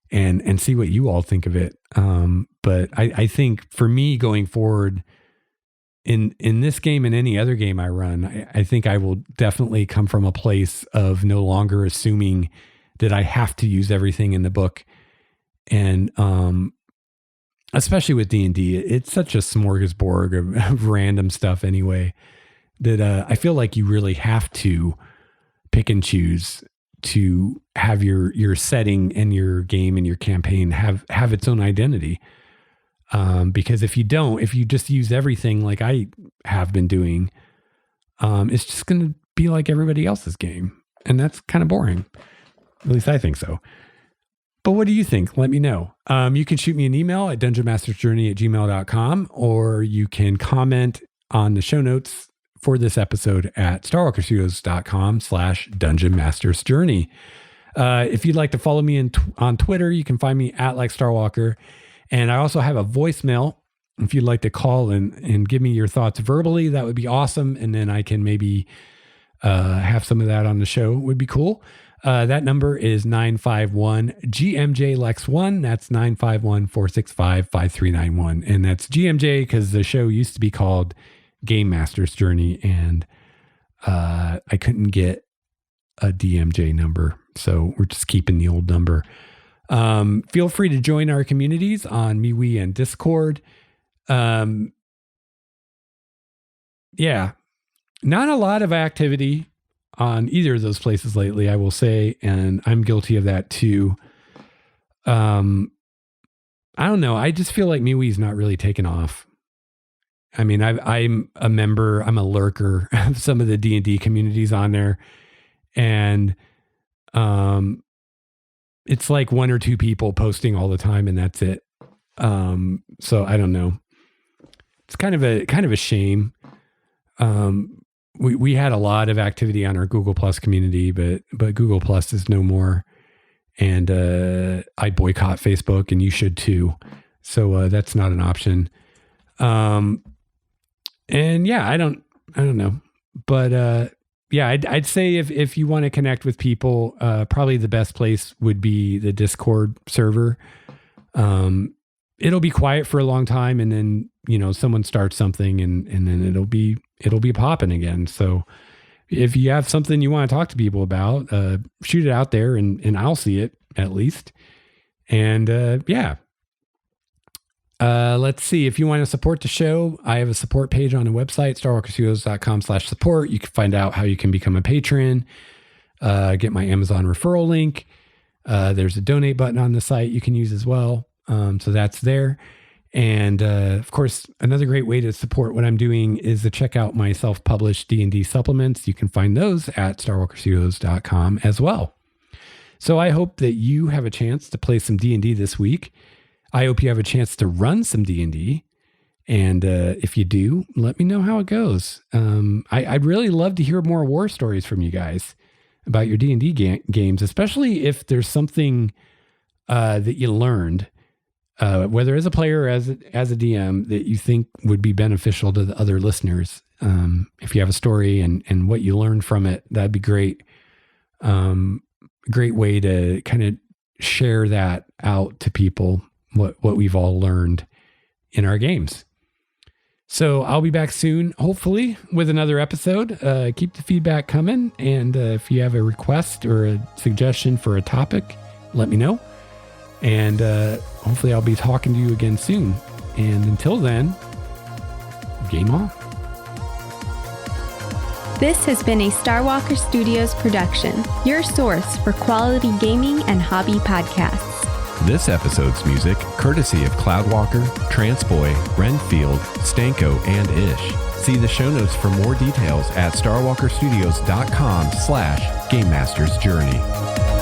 and see what you all think of it. But I think for me going forward in this game and any other game I run, I think I will definitely come from a place of no longer assuming that I have to use everything in the book. And especially with D&D, it's such a smorgasbord of random stuff anyway, that I feel like you really have to pick and choose to have your setting and your game and your campaign have its own identity. Because if you just use everything like I have been doing, it's just going to be like everybody else's game. And that's kind of boring. At least I think so. But what do you think? Let me know. You can shoot me an email at dungeonmastersjourney@gmail.com, or you can comment on the show notes for this episode at starwalkerstudios.com/dungeonmastersjourney. If you'd like to follow me on Twitter, you can find me at @LikeStarWalker. And I also have a voicemail. If you'd like to call and give me your thoughts verbally, that would be awesome. And then I can maybe have some of that on the show. It would be cool. That number is 951-GMJ-LEX1. That's 951-465-5391. And that's GMJ because the show used to be called Game Master's Journey, and I couldn't get a DMJ number. So we're just keeping the old number. Feel free to join our communities on MeWe and Discord. Yeah, not a lot of activity on either of those places lately, I will say, and I'm guilty of that too. I don't know. I just feel like MeWe's not really taken off. I mean, I'm a member, I'm a lurker of some of the D&D communities on there, and it's like one or two people posting all the time, and that's it. So I don't know. It's kind of a shame. We had a lot of activity on our Google Plus community, but Google Plus is no more. And I boycott Facebook, and you should too. So that's not an option. And yeah, I don't know. But yeah, I'd say if you want to connect with people, probably the best place would be the Discord server. It'll be quiet for a long time, and then someone starts something, and then it'll be popping again. So if you have something you want to talk to people about, shoot it out there, and I'll see it at least. And let's see. If you want to support the show, I have a support page on the website, starwalkerstudios.com/support. You can find out how you can become a patron, get my Amazon referral link. There's a donate button on the site you can use as well. So that's there. And of course, another great way to support what I'm doing is to check out my self-published D&D supplements. You can find those at starwalkerstudios.com as well. So I hope that you have a chance to play some D&D this week. I hope you have a chance to run some D&D. And if you do, let me know how it goes. I'd really love to hear more war stories from you guys about your D&D games, especially if there's something that you learned, whether as a player or as a DM, that you think would be beneficial to the other listeners. If you have a story and what you learned from it, that'd be great. Great way to kind of share that out to people, what we've all learned in our games. So I'll be back soon, hopefully, with another episode. Keep the feedback coming. And if you have a request or a suggestion for a topic, let me know. And hopefully I'll be talking to you again soon. And until then, game on. This has been a Starwalker Studios production, your source for quality gaming and hobby podcasts. This episode's music, courtesy of Cloudwalker, Transboy, Renfield, Stanko, and Ish. See the show notes for more details at starwalkerstudios.com/GameMastersJourney.